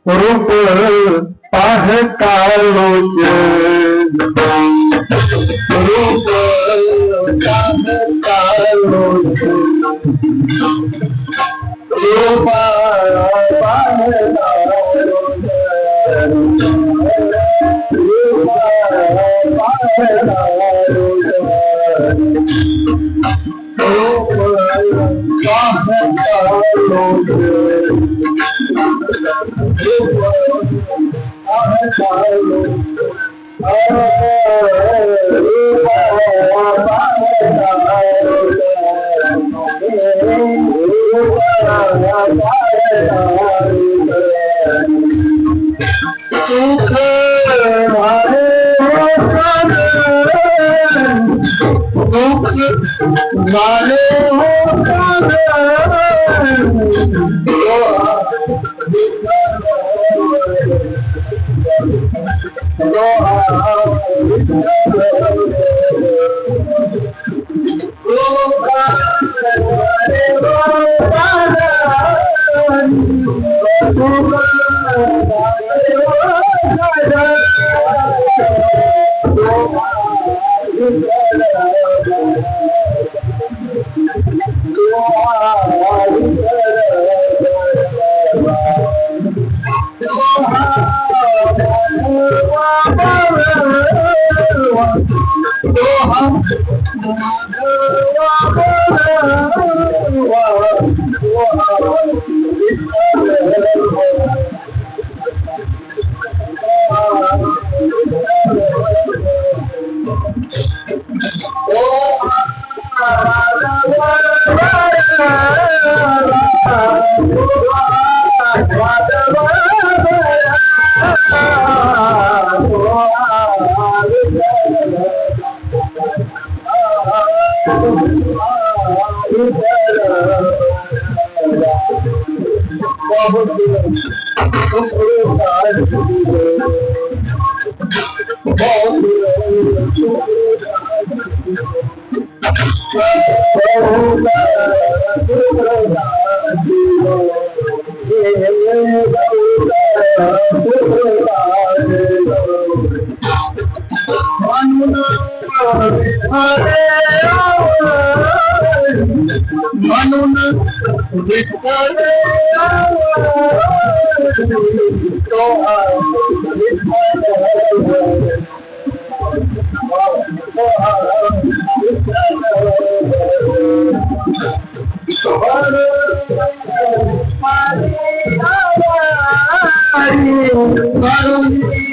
रूप पाहता लोचे रूप पाहता लोचे रूप पाहता लोचे रूप पाहता लोचे रूप पाहता लोचे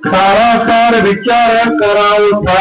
सारासार विचार करावता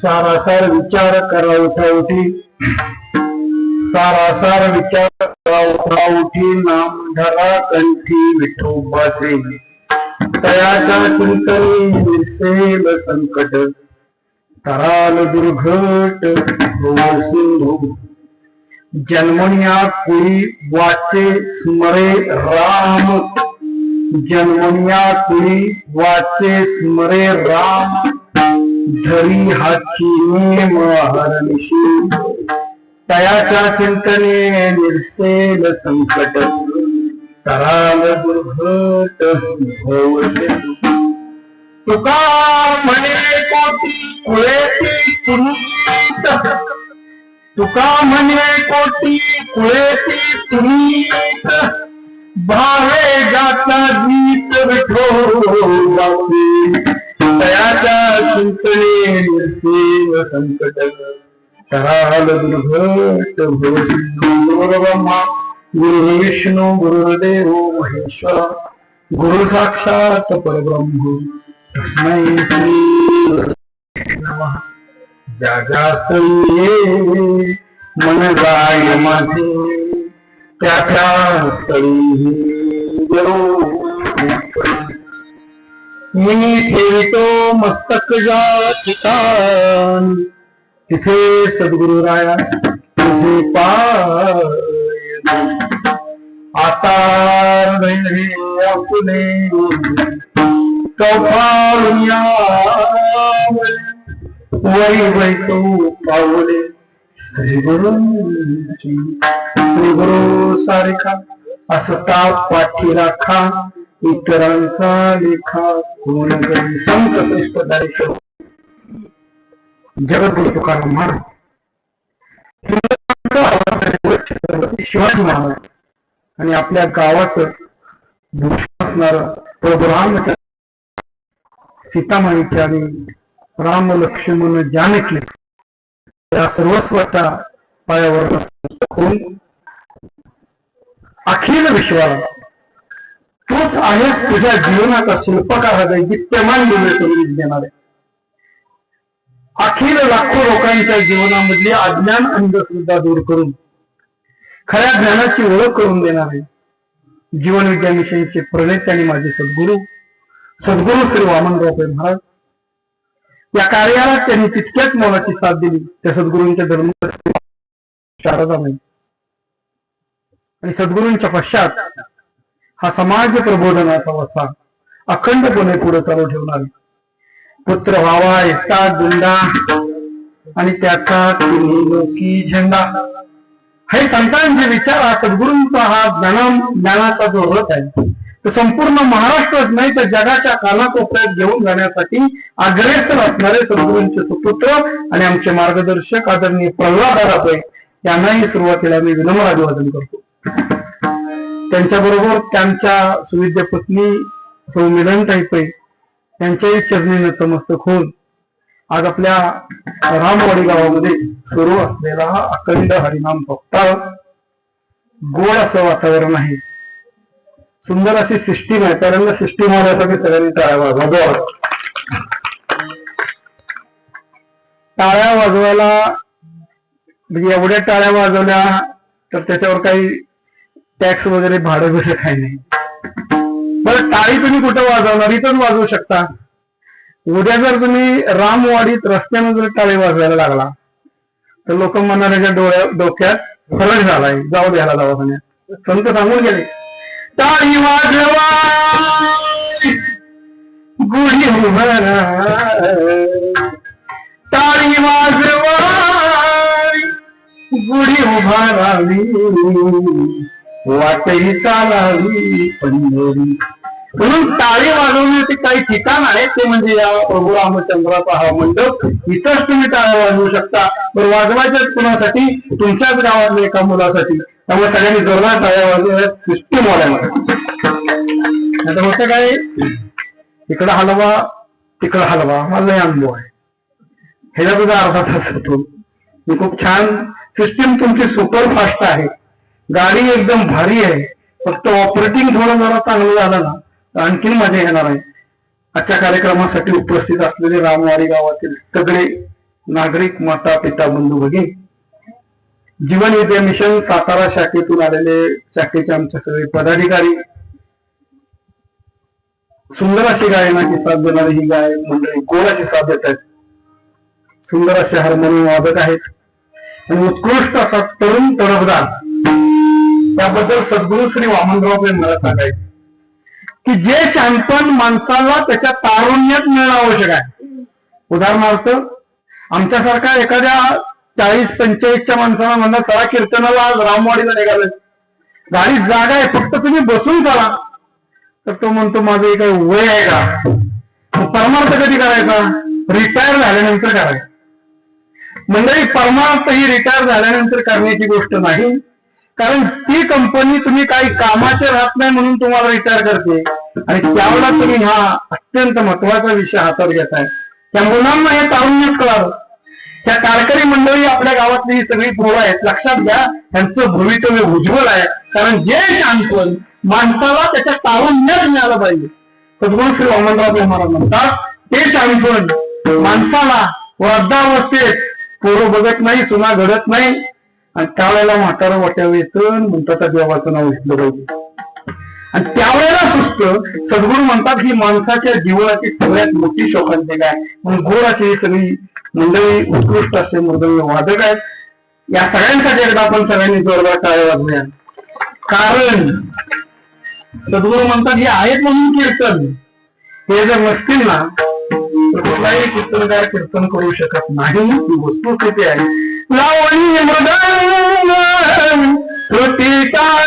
सारासार विचार करा उठा उठी, सारासार विचार करा उठा उठी, नाम धरा कंठी विठोबाचे, तयाच्या चिंतनी निसेल संकट, तराल दुर्घट सिंधू, जन्मनिया कुळी वाचे स्मरे राम, जन्मनिया कुळी वाचे स्मरे राम, धरी हाची नेम हरणशी, तयाच्या चिंतने निर्सेल संकट, तराल दुर्घट भव सिंधू. तुका म्हणे कोटी कुळेती पुनीत, तुका म्हणे कोटी कुळेती पुनीत, भावे गाता गीत विठोबाचे, तयाच्या चिंतने निर्सेल संकट, तराल दुर्घट भव सिंधू. गुरु ब्रह्मा गुरु विष्णू गुरुदेव महेश्वर, गुरु साक्षात परब्रह्म, तस्मै श्री नमः. ज्या स्थळी मन जाय माझे, त्या स्थळी मी ठेवितो मस्तक ज्या ठिकाण, तिथे सद्गुरु राया तुझे पाय. आता हृदय आपुले कपाळूया वै वैतो पावले श्री गुरु सारिखा असता पाठी राखा इतरांचा लेखा कोण करी संत श्रेष्ठ दारेश्वर जगद्गुरु तुकाराम महाराज शिवाजी महाराज आणि आपल्या गावाचं भूषण असणार प्रभू रामचंद्र सीतामाईचे आणि राम लक्ष्मण जानकी या सर्वस्वाच्या पायावर अखिल विश्वाला तूच आहेस तुझ्या जीवनाचा शिल्पकार दैदित्यमान निर्मिती देणारे अखिल लाखो लोकांच्या जीवनामधली अज्ञान अंधश्रद्धा दूर करून खऱ्या ज्ञानाची ओळख करून देणारे जीवन विद्याविषयीचे प्रणेते आणि माझे सद्गुरू श्री वामनराव महाराज या कार्याला त्यांनी तितक्याच मोलाची साथ दिली त्या सद्गुरूंच्या धर्म शारदाबाई आणि सद्गुरूंच्या पश्चात हा समाज प्रबोधनाचा वसा अखंडपणे पुढे चालू ठेवणारे पुत्र व्हावा एकटा गुंडा आणि त्याचा की झेंडा हे संतांचे विचार हा सद्गुरूंचा हा ज्ञानाचा जो रथ आहे तो संपूर्ण महाराष्ट्रच नाही तर जगाच्या कानाकोपऱ्यात घेऊन जाण्यासाठी अग्रेसर असणारे सद्गुरूंचे सुपुत्र आणि आमचे मार्गदर्शक आदरणीय प्रल्हाद यांनाही सुरुवातीला मी विनम्र अभिवादन करतो. त्यांच्याबरोबर त्यांच्या सुविद्य पत्नी सौ मिलनताई पै यांच्याही चरणी नतमस्तक होऊन आज आपल्या रामवाडी गावामध्ये सुरू असलेला हा अखंड हरिनाम सप्ताह गोड असं वातावरण आहे. सुंदर अशी सिस्टीम आहे. पहिल्यांदा सिस्टीम होण्यासाठी सगळ्यांनी टाळ्या वाजवा. टाळ्या वाजवायला म्हणजे एवढ्या टाळ्या वाजवल्या तर त्याच्यावर काही टॅक्स वगैरे भाडं बिडं काही नाही. बरं टाळी तुम्ही कुठं वाजवणार इथंच वाजवू शकता. उद्या जर तुम्ही रामवाडीत रस्त्यानं जर टाळी वाजवायला लागला तर लोक म्हणाल्या डोक्यात फरक झालाय जाऊ द्यायला दवाखान्यात. संत सांगून गेले टाळी वाजवा गुढी उभारा टाळी वाजवा गुढी उभारावी वाटही चालावी पंढरी. म्हणून टाळी वाजवण्याचे काही ठिकाण आहे ते म्हणजे या प्रभू रामचंद्राचा हा मंडप. इथंच तुम्ही टाळ्या वाजवू शकता. तर वाजवायच्याच कुणासाठी तुमच्याच गावातल्या एका मुलासाठी. त्यामुळे सगळ्यांनी जोरदार टाळ्या वाजवल्या सिस्टीम वाल्यामध्ये. आता होतं काय इकडं हलवा तिकडं हलवा मला अनुभव आहे. ह्याच्या सुद्धा अर्धा तास होतो. खूप छान सिस्टीम तुमची सुपरफास्ट आहे. गाडी एकदम भारी आहे. फक्त ऑपरेटिंग थोडं जरा चांगलं झालं ना तर आणखीन मजा येणार आहे. आजच्या कार्यक्रमासाठी उपस्थित असलेले रामवाडी गावातील सगळे नागरिक माता पिता बंधू भगिनी जीवन विद्या मिशन सातारा शाखेतून आलेले शाखेचे आमचे सगळे पदाधिकारी सुंदर अशी गायनाची साथ देणारी ही गाय मंडळी गोड अशी साथ देत आहेत. सुंदर असे हार्मोनियम वादक आहेत आणि उत्कृष्ट असा तरुण तडफदार. त्याबद्दल सद्गुरू श्री वामनराव मला सांगायचे की जे शांतपण माणसाला त्याच्या तारुण्यात मिळणं आवश्यक आहे. उदाहरणार्थ आमच्यासारखा एखाद्या 40-45च्या माणसाला म्हणणं चला कीर्तनाला आज रामवाडीला निघालं गाडी जागा आहे फक्त तुम्ही बसून चला तर तो म्हणतो माझं काही वय आहे का. परमार्थ कधी करायचा रिटायर झाल्यानंतर करायचा. मंडळी परमार्थ ही रिटायर झाल्यानंतर करण्याची गोष्ट नाही. कारण ती कंपनी तुम्ही काही कामाचे राहत नाही म्हणून तुम्हाला रिटायर करते आणि त्यावेळेला तुम्ही हा अत्यंत महत्वाचा विषय हातात घेताय. त्या मुलांना हे तारुण्यात कळावं. त्या कारकरी मंडळी आपल्या गावातली ही सगळी पोरं आहेत. लक्षात घ्या त्यांचं भवितव्य उज्ज्वल आहे. कारण जे शांतपण माणसाला त्याच्या तारुण्यात मिळालं पाहिजे. सद्गुरू श्री वामनराव महाराज म्हणतात ते शांतपण माणसाला वृद्धावस्थेत पोरं बघत नाही सुना घडत नाही आणि त्यावेळेला म्हातारा वाट्यावर येतं म्हणतात देवाचं नाव घेतलं पाहिजे. आणि त्यावेळेला सुस्त सद्गुरू म्हणतात ही माणसाच्या जीवनाची सगळ्यात मोठी शोकांतिका आहे. म्हणून गोड अशी ही सगळी मंडळी उत्कृष्ट असे मृदंग वादक आहेत. या सगळ्यांसाठी एकदा आपण सगळ्यांनी जोरदार टाळ्या वाजवूया. कारण सद्गुरू म्हणतात हे आहेत म्हणून कीर्तन, हे जर नसतील ना तर कुठलाही कीर्तनकार कीर्तन करू शकत नाही. ही वस्तुस्थिती आहे. लावणी मृदंग श्रुती टाळ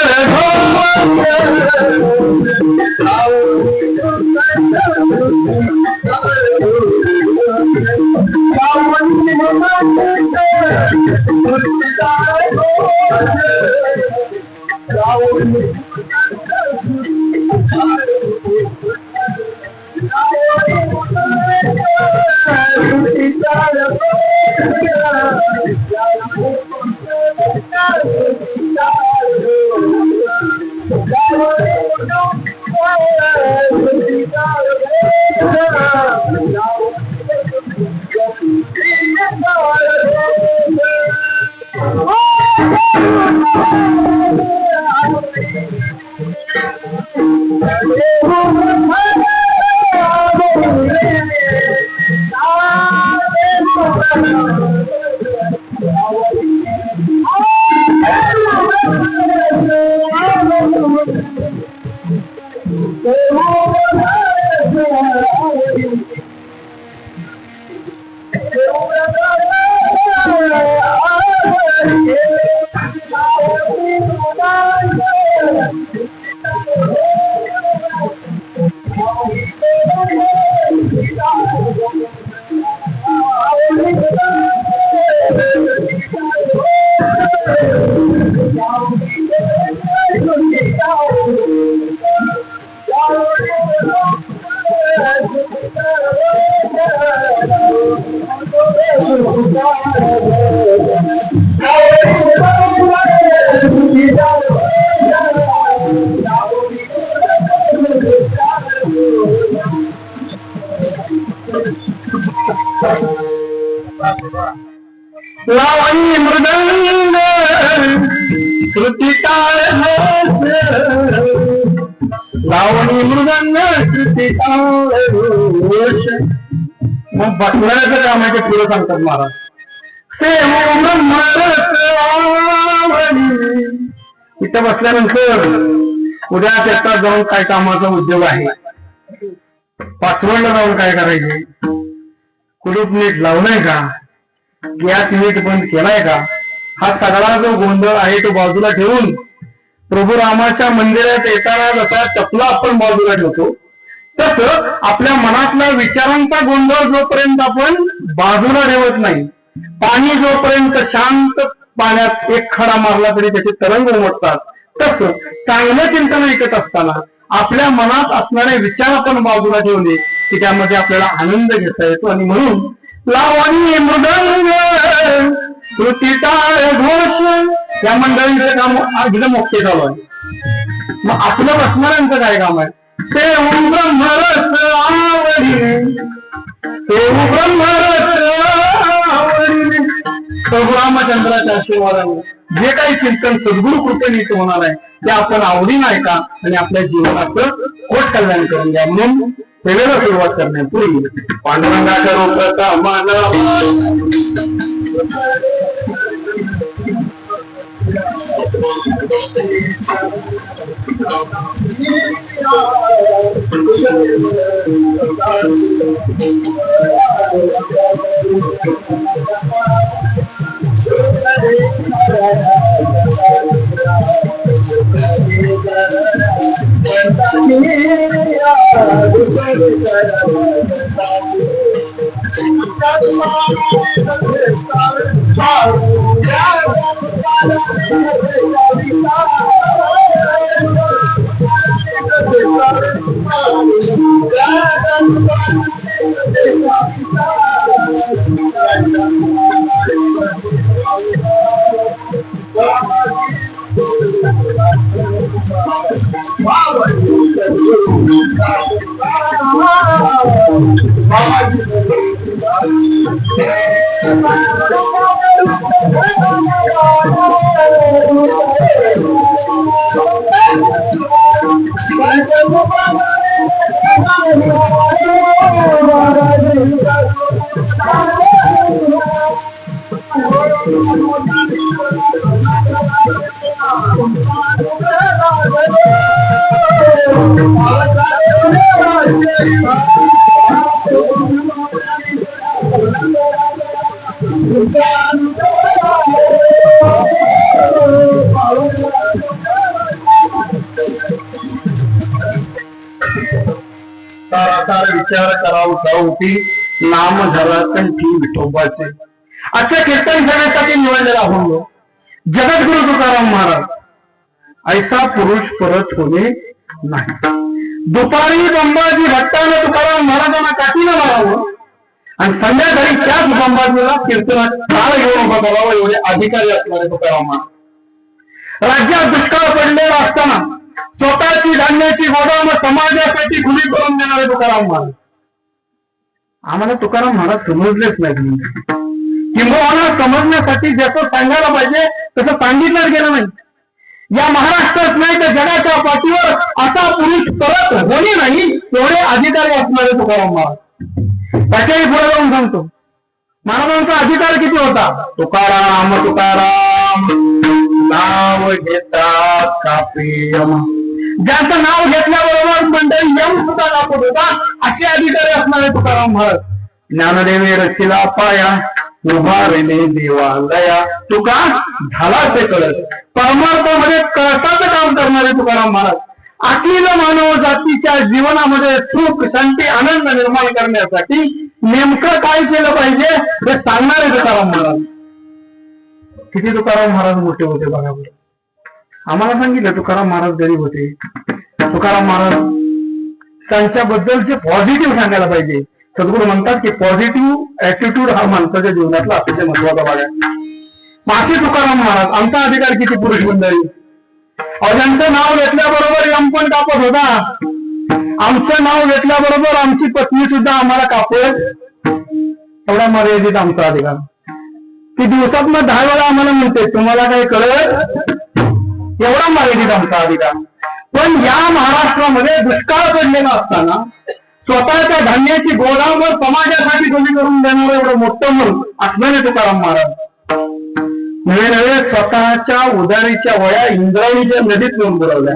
लावणी मृदंग श्रुती टाळ लावणी मृदंग श्रुती टाळ घोष. मग बसणाऱ्याचं काम आहे ते पुढे सांगतात महाराज. इथं बसल्यानंतर उद्या त्याचा जाऊन काय कामाचा उद्योग आहे, पाचवडला जाऊन काय करायचे, कुलूप नीट लावलाय का, गॅस नीट बंद केलाय का, हा सगळा जो गोंधळ आहे तो बाजूला ठेवून प्रभू रामाच्या मंदिरात येताना जसा चपला आपण बाजूला ठेवतो तसं आपल्या मनातल्या विचारांचा गोंधळ जोपर्यंत आपण बाजूला ठेवत नाही, पाणी जोपर्यंत शांत पाण्यात एक खडा मारला तरी त्याचे तरंग उमटतात, तसं चांगलं चिंतन ऐकत असताना आपल्या मनात असणारे विचार आपण बाजूला ठेवले की त्यामध्ये आपल्याला आनंद घेता येतो. आणि म्हणून लावणी मृदंग श्रुती टाळ घोष या मंडळींचं काम एकदम मोठे चालू आहे. मग आपलं बसणाऱ्यांचं काय काम आहे, सेवू ब्रह्मरस आवडी, सेवू ब्रह्मरस आवडी. प्रभू रामचंद्राच्या आशीर्वादाने जे काही चिंतन सद्गुरु कृपेने होणार आहे ते आपण आवडीनं ऐका आणि आपल्या जीवनाचं कोट कल्याण करून द्या. म्हणून सेवेला सुरुवात करण्यापूर्वी पांडुरंगाच्या रूपाचा मानव सार विचार करा उठावती नाम धरा कंठी विठोबाचे. आजच्या कीर्तन सभेसाठी निवडलेला आहोत जगद्गुरु तुकाराम महाराज. ऐसा पुरुष परत होणे नाही. दुपारी बंबाजी भट्टाने तुकाराम महाराजांना काठीनं मारावं आणि संध्याकाळी त्याच बंबाजीला कीर्तनात काळ घेऊन उभा करावं एवढे अधिकारी असणारे तुकाराम महाराज. राज्यात दुष्काळ पडलेला असताना स्वतःची धान्याची गोदाम समाजासाठी खुली करून देणारे तुकाराम महाराज. आम्हाला तुकाराम महाराज समजलेच नाही, किंबहुना समजण्यासाठी जसं सांगायला पाहिजे तसं सांगितलं गेलं नाही. या महाराष्ट्रात नाही तर जगाच्या पाठीवर असा पुरुष परत होणे नाही एवढे अधिकारी असणारे तुकाराम महाराज. त्याच्याही पुढे जाऊन सांगतो महाराजांचा अधिकार किती होता. तुकाराम तुकाराम नाव घेतात कापे यम. ज्यांचं नाव घेतल्याबरोबर मंडळी यम सुद्धा कापत होता असे अधिकारी असणारे तुकाराम महाराज. ज्ञानदेवे रचिला पाया उभारले देवालया तुका झाला ते कळत. परमार्थामध्ये कळताच काम करणारे तुकाराम महाराज. अखिल मानव जातीच्या जीवनामध्ये सुख शांती आनंद निर्माण करण्यासाठी नेमकं काय केलं पाहिजे हे सांगणारे तुकाराम महाराज. किती तुकाराम महाराज मोठे होते बघा बरं. आम्हाला सांगितलं तुकाराम महाराज गरीब होते. तुकाराम महाराज त्यांच्याबद्दलचे पॉझिटिव्ह सांगायला पाहिजे. सद्गुरू म्हणतात की पॉझिटिव्ह ऍटिट्यूड हा माणसाच्या जीवनातला अतिशय महत्वाचा भाग आहे. मासे तुकाराम महाराज आमचा अधिकार किती पुरुष मंडळी. ज्यांचं नाव घेतल्याबरोबर यम पण कापत होता. आमचं नाव घेतल्याबरोबर आमची पत्नी सुद्धा आम्हाला कापत. एवढा मर्यादित आमचा अधिकार. ती दिवसात 10 वेळा आम्हाला म्हणते तुम्हाला काही कळत. एवढा मर्यादित आमचा अधिकार. पण या महाराष्ट्रामध्ये दुष्काळ पडलेला असताना स्वतःच्या धान्याची गोदामवर समाजासाठी खुली करून देणारं एवढं मोठं मन असणारे तुकाराम महाराज. नवे नवे स्वतःच्या उदारीच्या वया इंद्रायणीच्या नदीत नेऊन बुडवल्या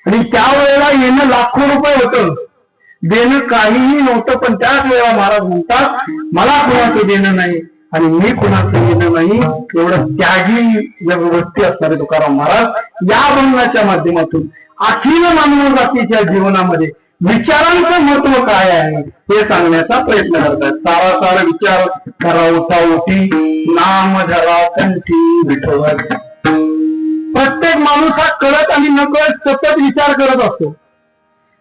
आणि त्यावेळेला येणं लाखो रुपये होतं. देणं काहीही नव्हतं. पण त्याच वेळेला महाराज म्हणतात मला कुणाचं देणं नाही आणि मी कुणाचं देणं नाही. एवढं त्यागी व्यक्ती असणारे तुकाराम महाराज या वर्णाच्या माध्यमातून अखिल मानव जातीच्या जीवनामध्ये विचारांचं महत्व काय आहे हे सांगण्याचा प्रयत्न करतात. सारासार विचार करा उठावटी नाम धरा कंठी विठोबा. प्रत्येक माणूस हा कळत आणि नकळत सतत विचार करत असतो.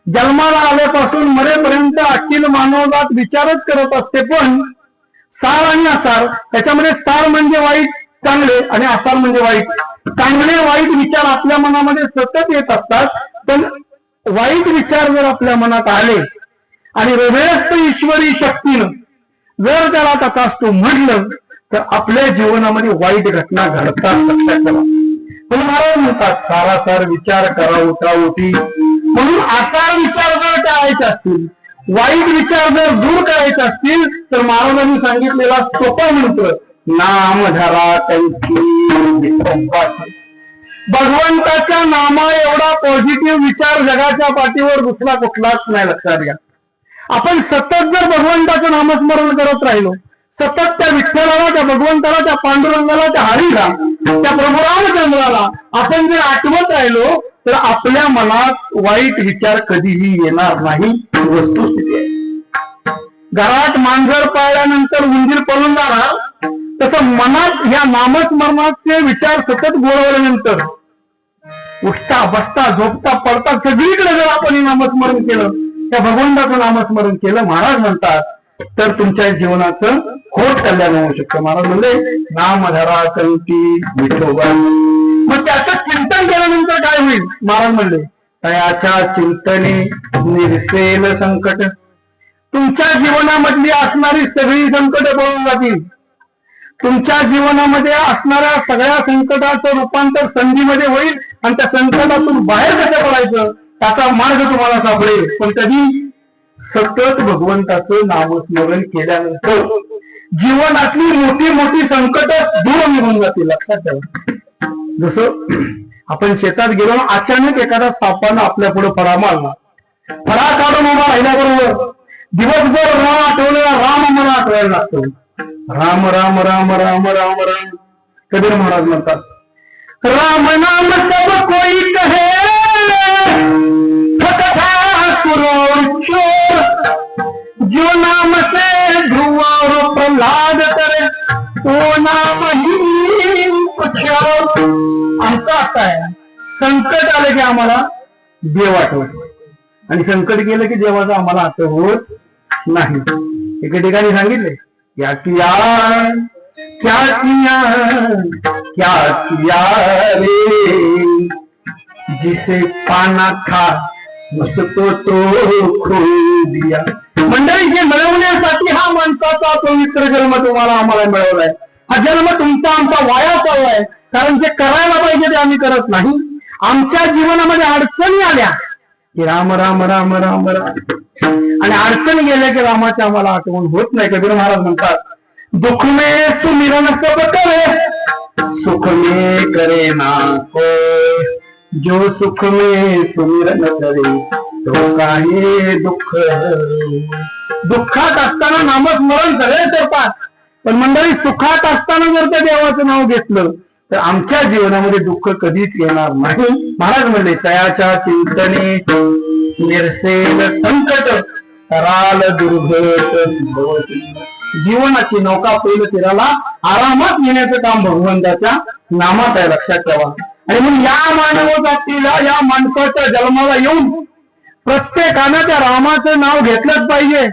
जन्माला आल्यापासून मरेपर्यंत अखिल मानवजात विचारच करत असते. पण सार आणि आसार त्याच्यामध्ये सार म्हणजे वाईट चांगले आणि आसार म्हणजे वाईट. चांगले वाईट विचार आपल्या मनामध्ये सतत येत असतात. पण वाईट विचार जर आपल्या मनात आले आणि हृदयस्थ ईश्वरी शक्तीनं जर त्याला तथास्तु म्हटलं तर आपल्या जीवनामध्ये वाईट घटना घडतात. लक्षात ठेवा. पण महाराज म्हणतात सारासार विचार करा उठावटी. म्हणून आसार विचार जर टाळायचे असतील वाईट विचार जर दूर करायचे असतील तर महाराजांनी सांगितलेला सोपा मंत्र नाम धरा कंठी. भगवंताच्या नामा एवढा पॉझिटिव्ह विचार जगाच्या पाठीवर दुसरा कुठलाच नाही. लक्षात घ्या. आपण सतत जर भगवंताचं नामस्मरण करत राहिलो सतत त्या विठ्ठलाला त्या भगवंताला त्या पांडुरंगाला त्या हरीला त्या प्रभू रामचंद्राला आपण जर आठवत राहिलो तर आपल्या मनात वाईट विचार कधीही येणार नाही. वस्तुस्थिती आहे. घरात मांजर पाळल्यानंतर उंदीर पळून जाणार तसं मनात या नामस्मरणाचे विचार सतत गोळवल्यानंतर उठता बसता झोपता पडता सगळीकडे जर आपण नामस्मरण केलं त्या भगवंताचं नामस्मरण केलं महाराज म्हणतात तर तुमच्या जीवनाचं खोट कल्याण होऊ शकतं. महाराज म्हणले नाम धरा कंठी विठोबा. मग त्याचं चिंतन केल्यानंतर काय होईल. महाराज म्हणले तयाच्या चिंतने निरसेल संकट. तुमच्या जीवनामधली असणारी सगळी संकट पळून जातील. तुमच्या जीवनामध्ये असणाऱ्या सगळ्या संकटाचं रूपांतर संधीमध्ये होईल आणि त्या संकटातून बाहेर कसं पडायचं त्याचा मार्ग तुम्हाला सापडेल. पण कधी सतत भगवंताचं नामस्मरण केल्यानंतर जीवनातली मोठी मोठी संकट दूर निघून जातील. लक्षात ठेवा. जसं आपण शेतात गेलो अचानक एखादा सापानं आपल्या पुढे फळा मारला. फळा काढून उभा राहिल्याबरोबर दिवसभर राम आठवलेला राम मला आठवायला लागतो. राम राम राम राम राम राम. कबीर महाराज म्हणतात राम नाम सब कोई कहे ठाकुर नाम से ध्रुव और प्रल्हाद करे तो नाम ही कुछ और. आमचा असा आहे, संकट आलं की आम्हाला देव आठवतो आणि संकट गेलं की देवाचा आम्हाला आठवत नाही. एके ठिकाणी सांगितले क्या किया क्या किया क्या किया रे जिसे पाना था मुझको तो खो दिया. मंडळी, जे मिळवण्यासाठी हा माणसाचा पवित्र जन्म तुम्हाला आम्हाला मिळवलाय, हा जन्म तुमचा आमचा वाया चाललाय. कारण जे करायला पाहिजे ते आम्ही करत नाही. आमच्या जीवनामध्ये अडचणी आल्या की राम राम राम राम राम, आणि अडचणी गेल्या की रामाची आम्हाला आठवण होत नाही. कबीर महाराज म्हणतात, दुख में सुमिरन सब करे सुख में करे ना कोई, जो सुख में सुमिरन करे तो काहे दुःख. दुःखात असताना नामस्मरण सगळे करतात, पण मंडळी सुखात असताना जर त्या देवाचं नाव घेतलं तर आमच्या जीवनामध्ये दुःख कधीच येणार नाही. महाराज म्हणले, तयाच्या चिंतने निरसेल संकट कराल दुर्घट. जीवनाची नौका पहिलं तीराला आरामात नेण्याचं काम भगवंताच्या नामात आहे, लक्षात ठेवा. आणि मग या मानव जातीला, या माणसाच्या जन्माला येऊन प्रत्येकानं त्या रामाचं नाव घेतलंच पाहिजे,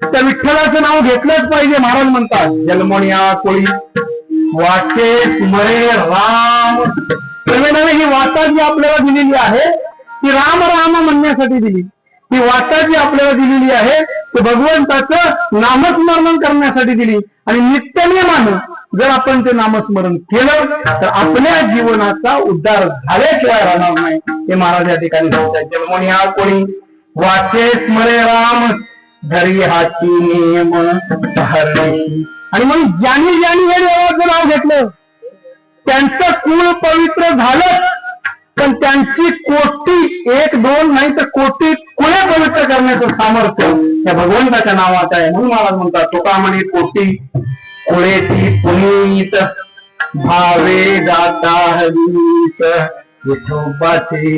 त्या विठ्ठलाचं नाव घेतलंच पाहिजे. महाराज म्हणतात, जन्मोनिया कोळी वाचे स्मरे राम. नव्हे ही वाचा जी आपल्याला दिलेली आहे ती राम राम म्हणण्यासाठी दिली. ही वाचा जी आपल्याला दिलेली आहे ती भगवंताचं नामस्मरण करण्यासाठी दिली. आणि नित्यनियमानं जर आपण ते नामस्मरण केलं तर आपल्या जीवनाचा उद्धार झाल्याशिवाय राहणार नाही. हे महाराज या ठिकाणी सांगतात, जन्मोनिया कोणी वाचे स्मरे राम धरी हाती नियम हरणी. आणि मग ज्यांनी ज्यांनी हे देवाचं नाव घेतलं त्यांचं कुळ पवित्र झालं, पण त्यांची कोटी, एक दोन नाही तर कोटी कुळे पवित्र करण्याचं सामर्थ्य त्या भगवंताच्या नावात आहे. म्हणून महाराज म्हणतात, तुका म्हणे कोटी कुळेती पुनीत भावे दाता हरीत विठोबाचे.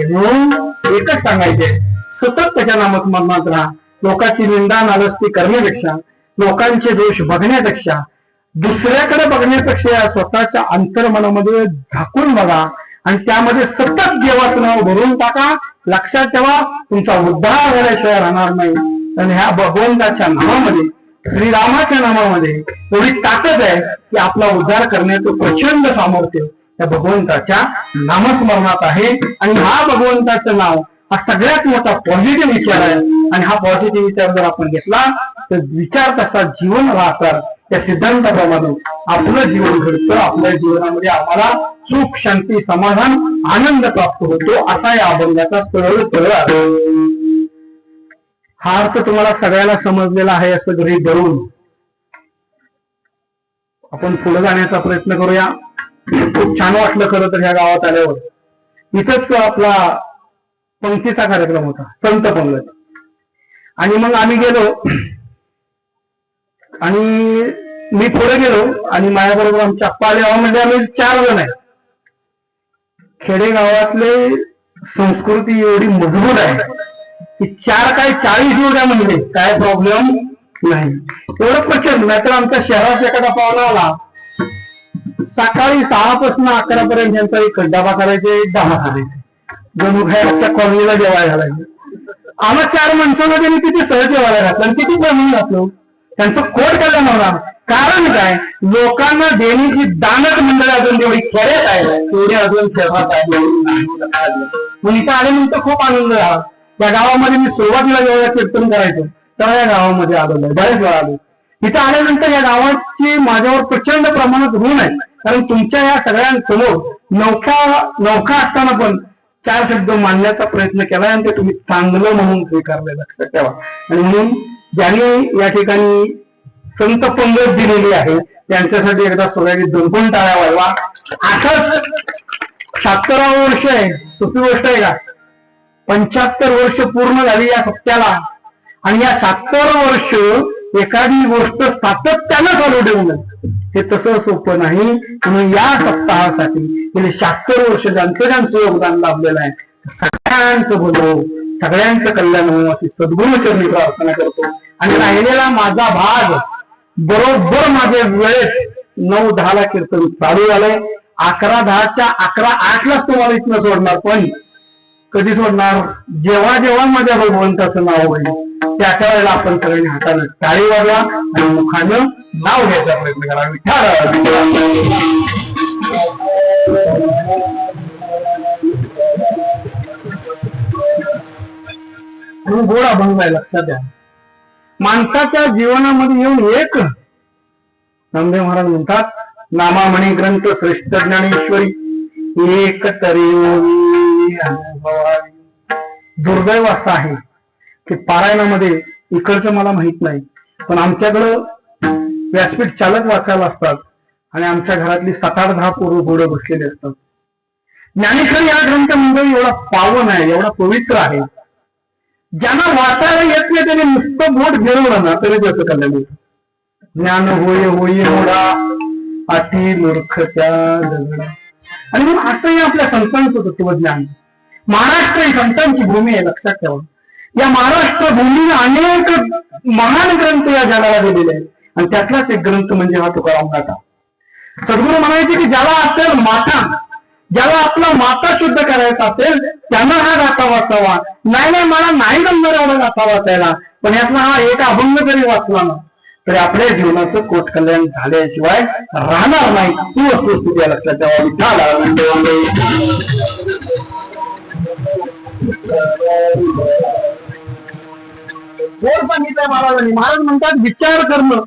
एकच सांगायचे, सतत त्याच्या नामस्मरणात राहा. लोकांची निंदा नालस्ती करण्यापेक्षा, लोकांचे दोष बघण्यापेक्षा, दुसऱ्याकडे बघण्यापेक्षा स्वतःच्या अंतर्मनामध्ये झाकून बघा आणि त्यामध्ये सतत देवाचं नाव भरून टाका. लक्षात ठेवा, तुमचा उद्धार झाल्याशिवाय राहणार नाही. आणि ह्या भगवंताच्या नावामध्ये, श्रीरामाच्या नावामध्ये एवढी ताकद आहे की आपला उद्धार करण्याचं प्रचंड सामर्थ्य त्या भगवंताच्या नामस्मरणात आहे. आणि हा भगवंताचं नाव हा सगळ्यात मोठा पॉझिटिव्ह विचार आहे. आणि हा पॉझिटिव्ह विचार जर आपण घेतला तर विचार तसा जीवन राहतात. त्या सिद्धांताप्रमाणे आपलं जीवन घडतं. आपल्या जीवनामध्ये आम्हाला सुख, शांती, समाधान, आनंद प्राप्त होतो. असा या अभंगाचा सरळ आहे. हा अर्थ तुम्हाला सगळ्याला समजलेला आहे असं गृहीत धरून आपण पुढे जाण्याचा प्रयत्न करूया. खूप छान वाटलं खरं तर ह्या गावात आल्यावर. इथंच आपला पंक्तीचा कार्यक्रम होता, संत पंगत. आणि मग आम्ही गेलो आणि मी पुढे गेलो आणि माझ्याबरोबर आमच्या अप्पा गावामध्ये आम्ही 4 जण आहे. खेडेगावातले संस्कृती एवढी मजबूत आहे की 4 काय 40 एवढ्या म्हणजे काय प्रॉब्लेम नाही. एवढं प्रचंड. नाहीतर आमच्या शहरात एखादा पाहुणा आला, सकाळी 6 पासून 11 पर्यंत त्यांचा एक डबा करायचे, 10 करायचे, जणू काय आमच्या कॉलनीला जेवायला घालायचे. आम्हा 4 माणसांना त्यांनी किती सहज जेवायला घातलं आणि किती प्रमाण घातलं. त्यांचं खोट कळलं होणार. कारण काय, लोकांना देण्याची दानक मंडळ अजून तेवढी खेड्यात आहे, तेवढी अजून शहरात आहे. मग इथं आल्यानंतर खूप आनंद झाला. त्या गावामध्ये मी सुरुवातीला जेव्हा कीर्तन करायचो तेव्हा या गावामध्ये आलेलो, बऱ्याच वेळा आलो. इथं आल्यानंतर या गावाची माझ्यावर प्रचंड प्रमाणात ऋण आहे. कारण तुमच्या या सगळ्यांसमोर नौका असताना पण 4 शब्द मांडण्याचा प्रयत्न केला आणि ते तुम्ही चांगलं म्हणून स्वीकारले, लक्षात ठेवा. आणि म्हणून ज्यांनी या ठिकाणी संत पंगत दिलेली आहे त्यांच्यासाठी एकदा सगळ्यांनी 2 टाळ्या वाजवा. असंच 70 वर्ष आहे, सोपी गोष्ट आहे का? 75 वर्ष पूर्ण झाली या सप्त्याला. आणि या 70 वर्ष एखादी गोष्ट सातत्यानं चालू ठेवणं हे तसं सोपं नाही. म्हणून या सप्ताहासाठी गेले 70 वर्ष ज्यांचं योगदान लाभलेलं आहे सगळ्यांचं भलं, सगळ्यांचं कल्याण होऊन अशी सद्गुरूचरणी प्रार्थना करतो. आणि राहिलेला माझा भाग बरोबर माझ्या वेळेत 9:10 कीर्तन चालू झालंय. 11:10च्या 11:08लाच तुम्हाला इथनं सोडणार. पण कधी सोडणार? जेव्हा जेव्हा माझ्या भगवंताचं नाव होईल त्या वेळेला आपण सगळ्यांनी हातानं टाळी वाजवा आणि मुखानं नाव घ्यायचा प्रयत्न करा. म्हणून गोड अभंग आहे, लक्षात द्या. माणसाच्या जीवनामध्ये येऊन एक नामदेव महाराज म्हणतात, नामामणी ग्रंथ श्रेष्ठ ज्ञानेश्वरी एक तरी अनुभवावी. दुर्दैव असं आहे की पारायणामध्ये इकडचं मला माहित नाही, पण आमच्याकडं व्यासपीठ चालक वाचायला असतात आणि आमच्या घरातली 7-8-10 पोरं घोडं बसलेले असतात. ज्ञानेश्वरी हा ग्रंथ म्हणजे एवढा पावन आहे, एवढा पवित्र आहे. ज्यांना वाचायला येत नाही त्याने नुसतं बोट गिरवलं ना तरी त्याचं कल्याण होतं. ज्ञान होय होय होडा अति मूर्खत्या जगणं. आणि मग असंही आपल्या संतांचं तत्वज्ञान. महाराष्ट्र ही संतांची भूमी आहे, लक्षात ठेवा. या महाराष्ट्र भूमीने अनेक महान ग्रंथ या जगाला दिलेले आहेत आणि त्यातलाच एक ग्रंथ म्हणजे हा तुकाराम गाथा. सद्गुरू म्हणायचे की ज्याला असेल माता, ज्याला आपला माता शुद्ध करायचा असेल त्यांना हा गाथा वाचावा. नाही मला नाही जमणार एवढा गाथा वाचायला, पण यातला हा एक अभंग जरी वाचला ना तरी आपल्या जीवनाचं कोट कल्याण झाल्याशिवाय राहणार नाही. ती वस्तुस्थिती लक्षात ठेवा. महाराज म्हणतात विचार करणं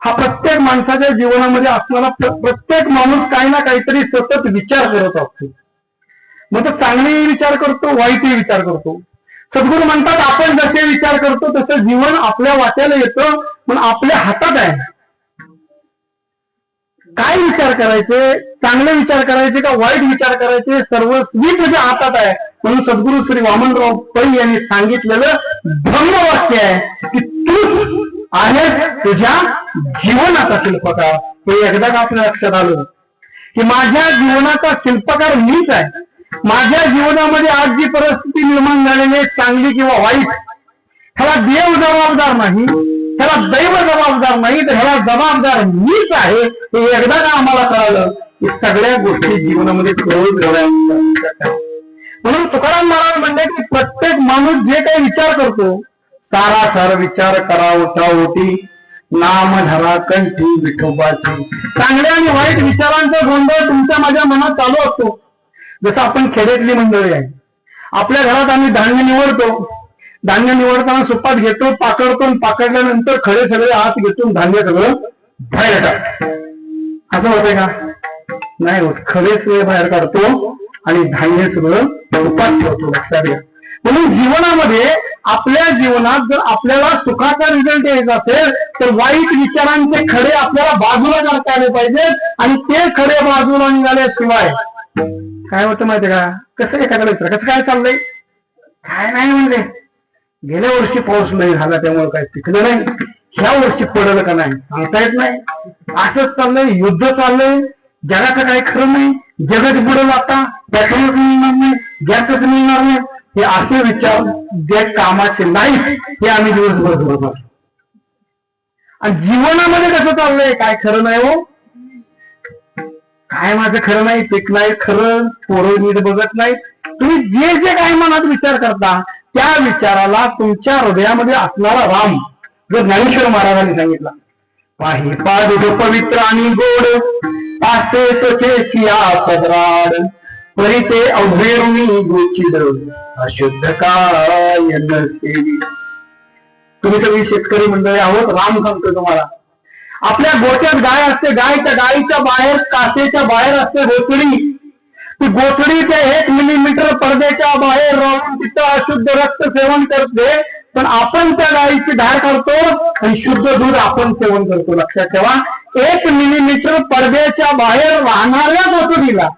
हा प्रत्येक माणसाच्या जीवनामध्ये असणारा प्रत्येक माणूस काही ना काहीतरी सतत विचार करत असतो. मग तो चांगलेही विचार करतो, वाईटही विचार करतो. सद्गुरू म्हणतात आपण जसे विचार करतो तसं जीवन आपल्या वाट्याला येतं, पण आपल्या हातात आहे. काय विचार करायचे, चांगले विचार करायचे का वाईट विचार करायचे, सर्व तुझ्या हातात आहे. म्हणून सद्गुरू श्री वामनराव पै यांनी सांगितलेलं ब्रह्मवाक्य आहे की तू आहेस तुझ्या जीवनाचा शिल्पकार. हे एकदा का आपल्या लक्षात आलं की माझ्या जीवनाचा शिल्पकार मीच आहे. माझ्या जीवनामध्ये आज जी परिस्थिती निर्माण झालेली आहे, चांगली किंवा वाईट, ह्याला देव जबाबदार नाही, ह्याला दैव जबाबदार नाही, तर ह्याला जबाबदार मीच आहे. हे एकदा का आम्हाला कळालं की सगळ्या गोष्टी जीवनामध्ये सहज घडल्या. म्हणून तुकाराम महाराज म्हणले की प्रत्येक माणूस जे काही विचार करतो सारासार विचार करा उठावटी नाम धरा कंठी विठोबाची. चांगल्या आणि वाईट विचारांचा गोंधळ तुमच्या माझ्या मनात चालू असतो. जसं आपण खेड्यातली मंडळी आहे, आपल्या घरात आम्ही धान्य निवडतो, धान्य निवडताना सुपात घेतो, पाकडतो, पाकडल्यानंतर खडे सगळे आत घेतो, धान्य सगळं बाहेर टाकतो. असं होतंय का? नाही होत. खडे सगळे बाहेर काढतो आणि धान्य सगळं सुपात ठेवतो. लक्षात घ्या. म्हणून जीवनामध्ये आपल्या जीवनात जर आपल्याला सुखाचा रिझल्ट यायचा असेल तर वाईट विचारांचे खडे आपल्याला बाजूला काढता आले पाहिजेत आणि ते खडे बाजूला निघाल्याशिवाय काय होतं माहितीये का? कसं एखाद्या कसं काय चाललंय, काय नाही म्हणले गेल्या वर्षी पाऊस नाही झाला त्यामुळे काय पिकलं नाही, ह्या वर्षी पडलं का नाही सांगता येत नाही, असंच चाललंय, युद्ध चाललंय, जगाचं काही खरं नाही, जगत बुडेल, आता पेट्रोलच मिळणार नाही, गॅसच मिळणार नाही. हे असे विचार जे कामाचे नाहीत हे आम्ही दिवसभर करत असतो. आणि जीवनामध्ये कसं चाललंय काय खरं नाही हो, काय माझं खरं नाही, पीक नाही खरं, पोरं नीट बघत नाहीत. तुम्ही जे जे काही मनात विचार करता त्या विचाराला तुमच्या हृदयामध्ये असणारा राम जो ज्ञानेश्वर महाराजांनी सांगितला, पाही पादुक पवित्र आणि गोड पासे तसे सिया पदराड परी ते अवघेरुणी गोचिड अशुद्ध काय नसेली. तुम्ही सगळी शेतकरी मंडळी आहोत. राम सांगतो तुम्हाला, आपल्या गोठ्यात गाय असते, गायच्या गायीच्या बाहेर कासेच्या बाहेर असते गोचडी. ती गोचडी त्या 1 मिलीमीटर पडद्याच्या बाहेर राहून तिथं अशुद्ध रक्त सेवन करते, पण आपण त्या गायीची धार काढतो आणि शुद्ध दूध आपण सेवन करतो. लक्षात ठेवा, 1 मिलीमीटर पडद्याच्या बाहेर राहणाऱ्या गोचडीला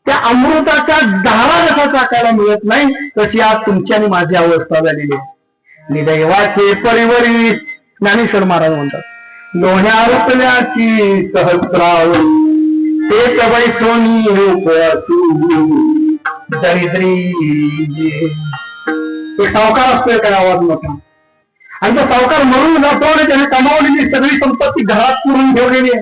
त्या अमृताच्या धारा जसा टाकायला मिळत नाही तशी आज तुमची आणि माझी अवस्था झालेली आहे. निदैवाचे परिवरी ज्ञानेश्वर महाराज म्हणतात, लोण्या रुपल्याची सहस्राव ते सवय सोनी रूप दरिद्री. हे सावकार असतोय काय आवाज मोठा. आणि तो सावकार मरून जातो आणि त्याने कमावलेली सगळी संपत्ती घरात पुरून ठेवलेली आहे.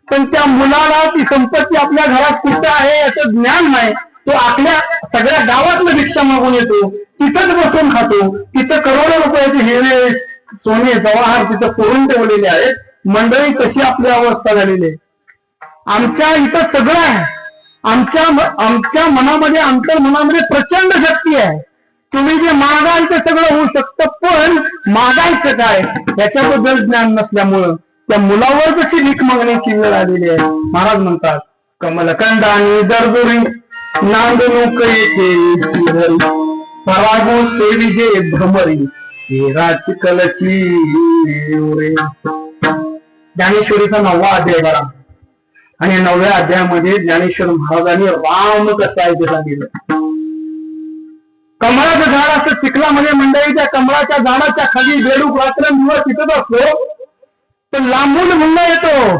पण त्या मुलाला ती संपत्ती आपल्या घरात कुठं आहे याचं ज्ञान नाही. तो आपल्या सगळ्या गावातलं भिक्षा मागून येतो, तिथंच बसून खातो. तिथं करोडो रुपयाचे हिरे सोने जवाहर तिथं पुरून ठेवलेले आहेत. मंडळी कशी आपली अवस्था झालेली आहे. आमच्या इथं सगळं आहे. आमच्या मनामध्ये अंतर्मनामध्ये प्रचंड शक्ती आहे. तुम्ही जे मागाल ते सगळं होऊ शकतं, पण मागायचं काय याच्याबद्दल ज्ञान नसल्यामुळं त्या मुलावर कशी भीक मागण्याची वेळ आलेली आहे. महाराज म्हणतात, कमलकंदानी दरदुरी नांदणू कैसे परागो सेविजे भ्रमरी हेराची कलची. ज्ञानेश्वरीचा 9वा अध्याय बघा. आणि 9व्या अध्यायामध्ये ज्ञानेश्वर महाराजांनी राम कसा आहे ते सांगितलं. कमळाचं झाड असं चिखलामध्ये मंडळी, त्या कमळाच्या झाडाच्या खाली बेडूक रात्रंदिवस तिथंच असतो. तर लांबून मुंडा येतो,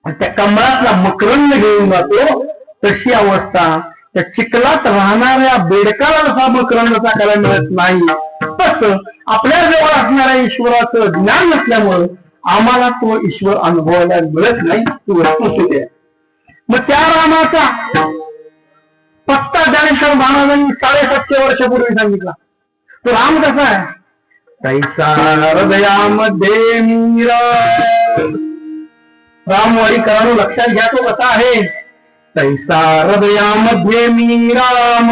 त्या कमळातला मकरंद घेऊन जातो. तशी अवस्था त्या चिखलात राहणाऱ्या बेडकाला जसा मकरंद चाकायला मिळत नाही, तसं आपल्या जवळ असणाऱ्या ईश्वराचं ज्ञान नसल्यामुळं आम्हाला तो ईश्वर अनुभवायला मिळत नाही. ती वस्तुस्थिती आहे. मग त्या रामाचा पत्ता ज्ञानेश्वर महाराजांनी 750 वर्षापूर्वी सांगितला. तो राम कसा आहे? तैसा हृदयामध्ये मीरा. रामवाडी करानो लक्षात घ्या, तो कसा आहे? तैसा हृदयामध्ये मी राम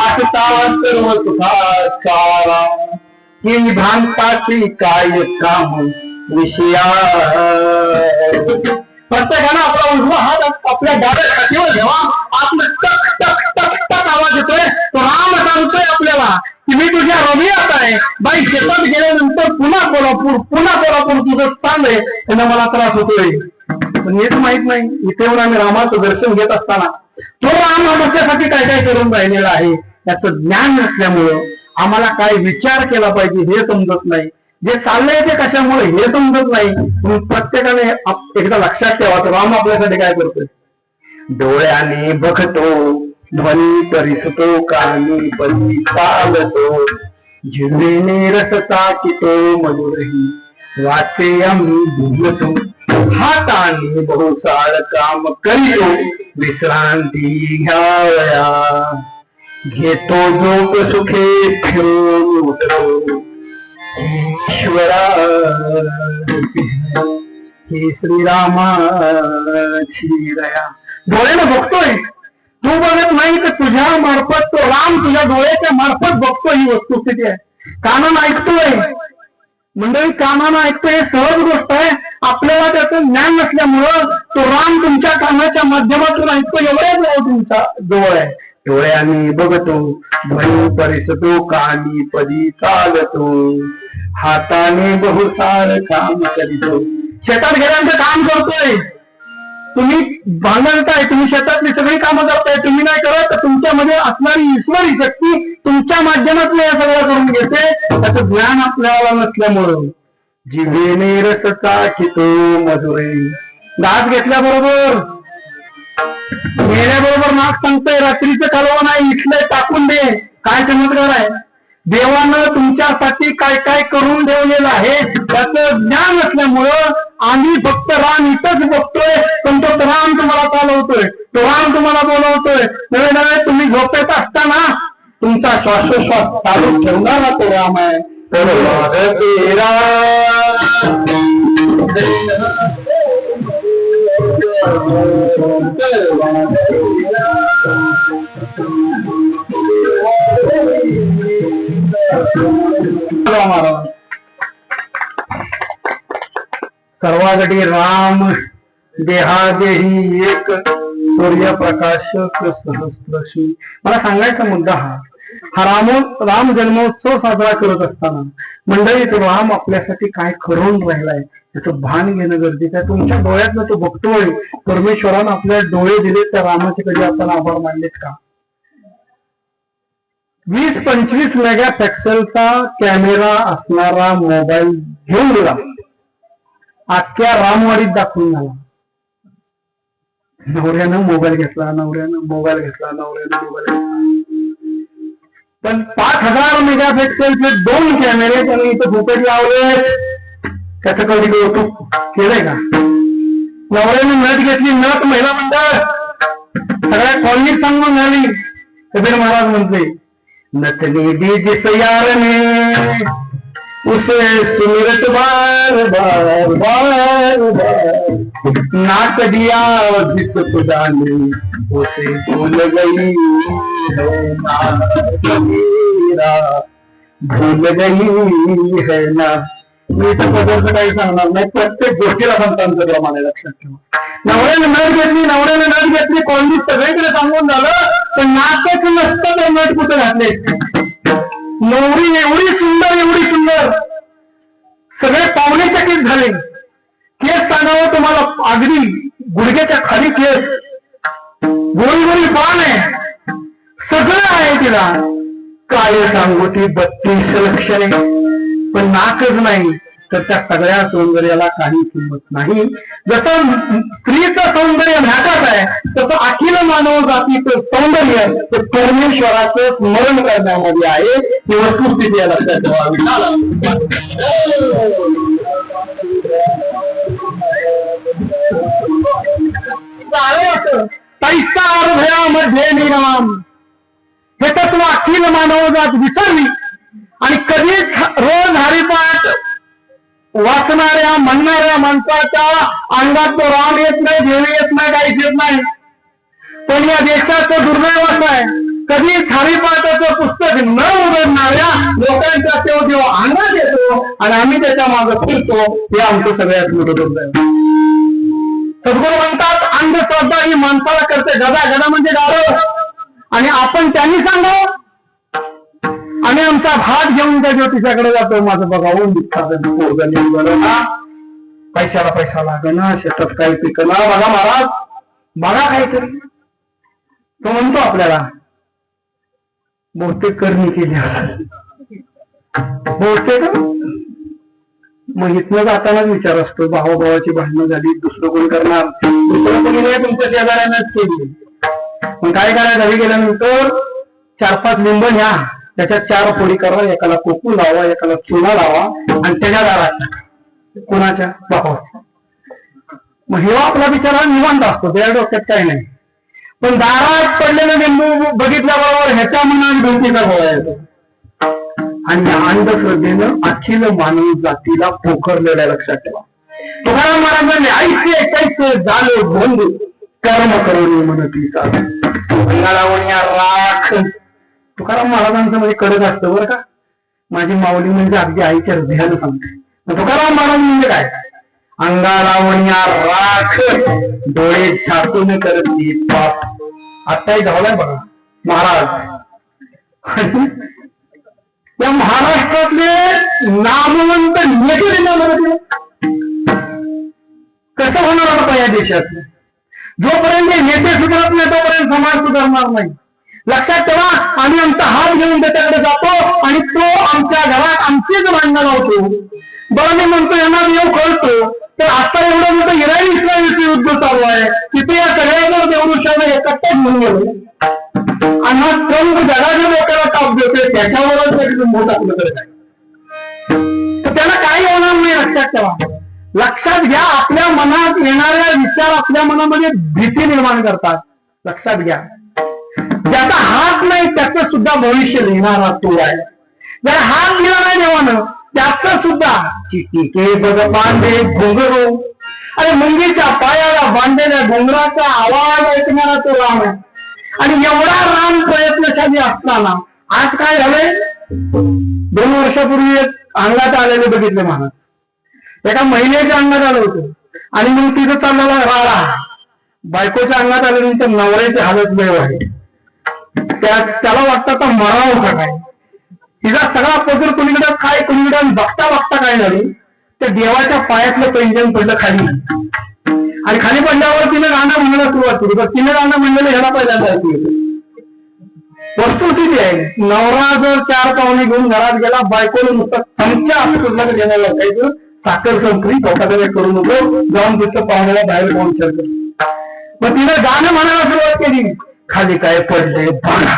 असता सर्व सुखाचा राम. ही भांताची काय काम विषया. प्रत्येकानं आपला उजवा हात आपल्या डाव्या छातीवर घ्यावा. आपलं टक टक टक टक आवाज येतोय. तो राम सांगतोय आपल्याला की मी तुझ्या हृदयात आहे. बाई शेतात गेल्यानंतर पुन्हा कोल्हापूर तुझं स्थान आहे, त्यांना मला त्रास होतोय. पण हेच माहित नाही. इथे येऊन आम्ही रामाचं दर्शन घेत असताना तो राम आमच्यासाठी काय काय करून राहिलेला आहे याचं ज्ञान नसल्यामुळं आम्हाला काय विचार केला पाहिजे हे समजत नाही. जे चाललंय ते कशामुळे हे समजत नाही. म्हणून प्रत्येकाने एकदा लक्षात ठेवा, राम आपल्यासाठी काय करतोय. डोळ्याने बघतो, ध्वनी करितो, कानी पल्ली चालतो, जिभेने रस चाटितो, मधुरही वाचे आम्ही भुलतो, हाताने बहुसाळ काम करितो, विश्रांती घ्यावया, घेतो झोप सुखे फिरून उठतो, ईश्वरा हे श्रीरामाची दया. डोळ्यानं बघतोय, तू बघत नाही तर तुझ्या मार्फत तो राम तुझ्या डोळ्याच्या मार्फत बघतो. ही वस्तुस्थिती आहे. कानानं ऐकतोय, मंडळी कानानं ऐकतोय, हे सहज गोष्ट आहे. आपल्याला त्याचं ज्ञान नसल्यामुळं तो राम तुमच्या कानाच्या माध्यमातून ऐकतो. एवढ्या तुमच्या जवळ आहे. डोळ्याने बघतो, ध्वनी परिसतो, कानी पदी चालतो, हाताने बहुसार काम करीतो. शेतात गेल्यानंतर काम करतोय, तुम्ही बांधताय, तुम्ही शेतातली सगळी कामं करताय, तुम्ही नाही करत तर तुमच्यामध्ये असणारी ईश्वरी शक्ती तुमच्या माध्यमातून हे सगळं करून घेते. त्याचं ज्ञान आपल्याला नसल्यामुळं जिभेने रस चाटितो मधुरे. घास घेतल्याबरोबर गेल्याबरोबर नाक सांगतोय रात्रीचं कालवा नाही, इथलं टाकून दे. काय चमत्कार आहे. देवानं तुमच्यासाठी काय काय करून ठेवलेलं आहे त्याचं ज्ञान असल्यामुळं आम्ही फक्त राम इथंच बघतोय, पण तो राम तुम्हाला चालवतोय, तो राम तुम्हाला बोलवतोय. नव्हे नव्हे तुम्ही झोपेत असताना तुमचा श्वासोश्वास चालू ठेवणारा तो राम आहे. सर्वागडी राम देहादेही एक सूर्यप्रकाश सहस्रशी. मला सांगायचा मुद्दा हा राम जन्मोत्सव साजरा करत असताना मंडळी तो राम आपल्यासाठी काय करून राहिलाय त्याचं भान घेणं गरजेचं आहे. तुमच्या डोळ्यातनं तो बघतोय. परमेश्वरानं आपल्याला डोळे दिले, त्या रामाचे कधी आपण आभार मानलेत का? 20-25 मेगा पिक्सेलचा कॅमेरा असणारा मोबाईल घेऊन दिला, अख्ख्या रामवाडीत दाखवून झाला. नवऱ्यानं मोबाईल घेतला, नवऱ्यानं मोबाईल घेतला, नवऱ्यानं मोबाईल घेतला. पण 5000 मेगापिक्सेलचे 2 कॅमेरे त्यांनी इथं फुकट लावले. त्याचं कधी कौतुक केलंय का? नवऱ्याने नथ घेतली, नथ महिला मंडळ सगळ्या कॉलनीत सांगून झाली. कबीर महाराज म्हणते, नथनी दी जिस यार ने उसे सुमिरत बार बार बार बार, नाच दिया जिस खुदा ने उसे भूल गई है ना कबीरा, भूल गई है ना. मी तर पदार्थ काही सांगणार नाही, प्रत्येक गोष्टीला संतांचं प्रमाणे लक्षात ठेवा. नवऱ्याने नट घेतली कॉलनीत सगळीकडे सांगून झालं, पण नाचच नसतं तर नट कुठे घातले. नवरी एवढी सुंदर सगळे पाहुणे चकित झाले. केस सांगावं तुम्हाला, अगदी गुडघ्याच्या खाली केस, गोळी पान आहे, सगळं आहे तिला. काय सांगू ती 32 लक्षणे, पण नाकच नाही. तर त्या सगळ्या सौंदर्याला काही किंमत नाही. जसं स्त्रीचं सौंदर्य ढाकाच आहे, तसं अखिल मानव जातीचं सौंदर्य ते परमेश्वराचं स्मरण करण्यामध्ये आहे. ही वस्तुस्थिती लक्षात ठेवावी. पैसा हृदयामध्ये निर्माण, हे तत्व अखिल मानवजात विसरली. आणि कधीच रोज हरिपाठ वाचणाऱ्या म्हणणाऱ्या माणसाच्या अंगात तो राम येत नाही, देवी येत नाही, काहीच येत नाही. पण या देशाचं दुर्दैव असं आहे, कधीच हरिपाठाचं पुस्तक न उघडणाऱ्या लोकांचा तो जेव्हा अंगात येतो आणि आम्ही त्याच्या मागे फिरतो, हे आमचं सगळ्यात मोठं दुर्दैव. सद्गुरू म्हणतात, अंधश्रद्धा ही माणसाला करते गदा म्हणजे गाढव. आणि आपण त्यांनी सांगावं, आणि आमचा भात घेऊन त्या ज्योतिषाकडे जातो. माझं बघावून पैशाला पैसा लागेना, शेतात काही पिकना, बघा महाराज बघा काहीतरी. तो म्हणतो आपल्याला बहुतेक करणी केली बहुतेक. मग इथनं जातानाच विचार असतो, भावाभावाची भांडणं झाली, दुसरं कोण करणार, दुसरं कोणी नाही, तुमच्या शेजाऱ्यानंच केली. मग काय करायला घरी गेल्यानंतर 4-5 लिंब घ्या, त्याच्यात 4 फोडी करा, एकाला कोकू लावा, एकाला चुना लावा आणि त्याच्या दारात कोणाच्या भावाच्या. मग हे आपला बिचारा निवांत असतो, त्या डोक्यात काही नाही. पण दारात पडलेलं लिंबू बघितल्याबरोबर ह्याच्या मनात भीतीचा गोळा येतो. आणि या अंधश्रद्धेनं अखिल मानवी जातीला पोखरलेल्या लक्षात ठेवा. तुकाराम महाराजांनी ऐसे कैसे झाले बंधू, कर्म करून म्हणती राख. तुकाराम महाराजांचं म्हणजे कडक असतं बरं का. माझी माऊली म्हणजे अगदी आईच्या हृदयानं सांगते. तुकाराम महाराज म्हणजे काय, अंगालावण्या राख, डोळे झाकून करती पाप. आत्ताही धावलाय बघा महाराज. या महाराष्ट्रातले नामवंत नेते कसं होणार होतं या देशात. जोपर्यंत नेते सुधारत नाही तोपर्यंत समाज सुधारणार नाही. लक्षात ठेवा, आम्ही आमचा हात घेऊन त्याच्याकडे जातो आणि तो आमच्या घरात आमचीच भांडणं लावतो. बरं, मी म्हणतो यांना येऊ कळतो. तर आता एवढं मोठं इस्रायलचं युद्ध चालू आहे, तिथे या सगळ्यांना देवऋषाने एकट्याच घेऊन गेलो. आणि हा ट्रम्प जगाच्या लोकांना ताप देतोय, त्याच्यावरच मोठं आपलं करत आहे. तर त्याला काही होणार नाही. लक्षात ठेवा, लक्षात घ्या, आपल्या मनात येणाऱ्या विचार आपल्या मनामध्ये भीती निर्माण करतात. लक्षात घ्या, ज्याचा हात नाही त्याचं सुद्धा भविष्य लिहिणारा तो आहे. जर हात दिला नाही देवानं, त्याचं सुद्धा चिटिके बघ बांधे घुंगरू. अरे मुंगीच्या पायाला बांधलेल्या घुंगराचा आवाज ऐकणारा तो राम आहे. आणि एवढा राम प्रयत्नशाली असताना आज काय झालंय, 2 वर्षापूर्वी अंगात आलेले बघितले महाराज. एका महिलेच्या अंगात आलं होतं आणि मग तिथं चाललेला राडा. बायकोच्या अंगात आल्यानंतर नवऱ्याची हालत लय आहे. त्याला वाटतं तर मराव का काय. तिचा सगळा पदर कुणीकडे काय कुणीकडे बघता बघता काय झाली, त्या देवाच्या पायातलं पैंजण पडलं खाली. आणि खाली पडल्यावर तिने गाणं म्हणायला सुरुवात केली. तर तिने गाणं म्हणलेलं ह्याला पहिल्यांदा ऐकू येतं. वस्तुस्थिती आहे, नवरा जर 4 पाहुणे घेऊन घरात गेला, बायकोने नुसतं चमच्या आपल्याला घेण्याला लागायचं, साखर संकरी स्वतःकडे करू नको, जाऊन तिथं पाहुण्याला बाहेर पाहून विचारतो. मग तिने गाणं म्हणायला सुरुवात केली, खाली काय पडले बघा.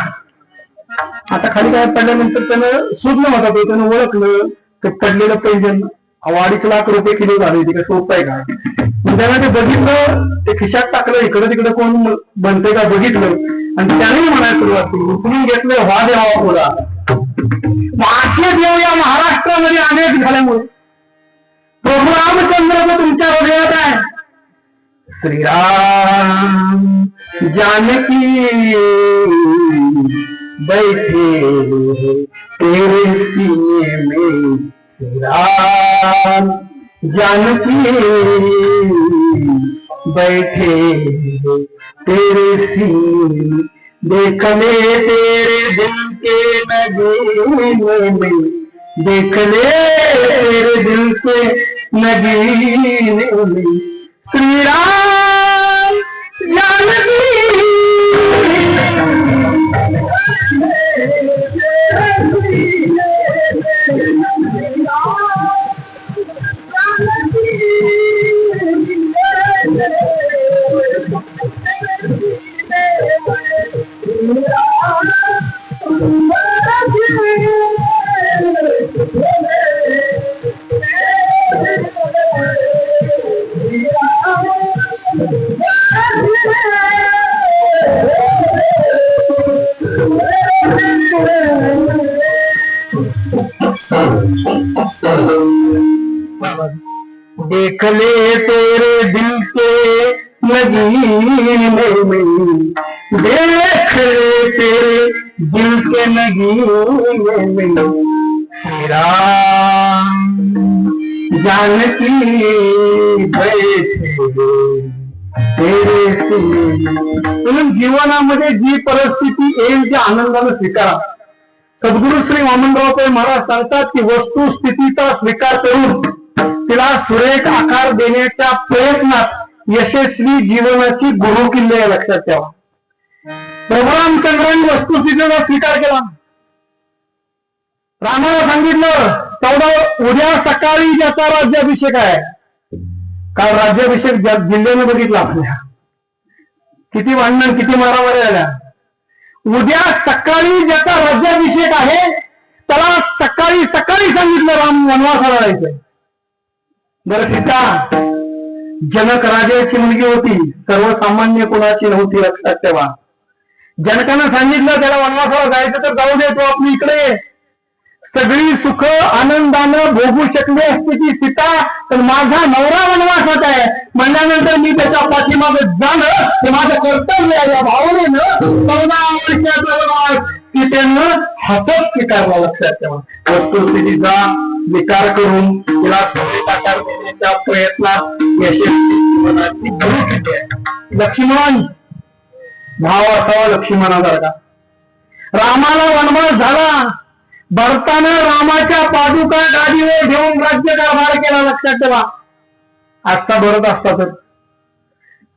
आता खाली काय पडल्यानंतर त्यानं शोधलं होता तो, त्यानं ओळखलं ते पडलेलं पैंजण 2.5 लाख रुपये किलो झाले. ते काय सोपं आहे का? त्यानं ते बघितलं, ते खिशात टाकलं, इकडं तिकडं कोण बनते का बघितलं आणि त्याने म्हणायला सुरुवात केली, उचलून घेतलं, व्हा देवा पुरा. असे देव या महाराष्ट्रामध्ये अनेक झाल्यामुळे प्रभू रामचंद्र तुमच्या हृदयात आहे. श्रीराम जानकी बैठे तेरे सीने में, श्रीराम जानकी बैठे तेरे सीने, देख ले तेरे दिल के नगीने में, देख ले तेरे दिल के नगीने में, श्री राम जानकी देख ले तेरे दिल के नगीने में, देख ले तेरे दिल के नगीने में, श्री राम जानकी बैठे तेरे सीने. म्हणून जीवनामध्ये जी परिस्थिती येईल त्या आनंदाने स्वीकारा. सद्गुरु श्री वामनराव महाराज सांगतात की वस्तुस्थितीचा स्वीकार करून तिला सुरेख आकार देण्याच्या प्रयत्नात यशस्वी जीवनाची गुरुकिल्ले लक्षात ठेवा. प्रभू रामचंद्रांनी वस्तुस्थितीचा स्वीकार केला. रामाला सांगितलं 14 उद्या सकाळी ज्याचा राज्याभिषेक आहे. काल राज्याभिषेक जिल्ह्याने बघितला आपल्या, किती भांडण किती मारामारी झाल्या. उद्या सकाळी ज्याचा राज्याभिषेक आहे त्याला सकाळी सकाळी सांगितलं राम वनवासाला जायचंय. बरं सीता जनक राजाची मुलगी होती, सर्वसामान्य कोणाची नव्हती, लक्षात ठेवा. जनकानं सांगितलं त्याला वनवासाला जायचं तर जाऊ दे, तो आपली इकडे सगळी सुख आनंदानं भोगू शकली असते ती सीता, पण माझा नवरा वनवासात आहे म्हणल्यानंतर मी त्याच्या पाठीमागे जाणं हे माझं कर्तव्य आहे. या भावनेनं 14 वर्षाचा वनवास सीतेनं हसत स्वीकारला. लक्षात ठेवा. वस्तुस्थितीचा विकार करून तिला आकार देण्याच्या प्रयत्नात यशस्वी गुरु केली आहे. लक्ष्मण भाव असावा लक्ष्मणासारखा. रामाला वनवास झाला, भरतानं रामाच्या पादुका गादीवर घेऊन राज्यकारभार केला. लक्षात ठेवा. आजचा भरत असता तर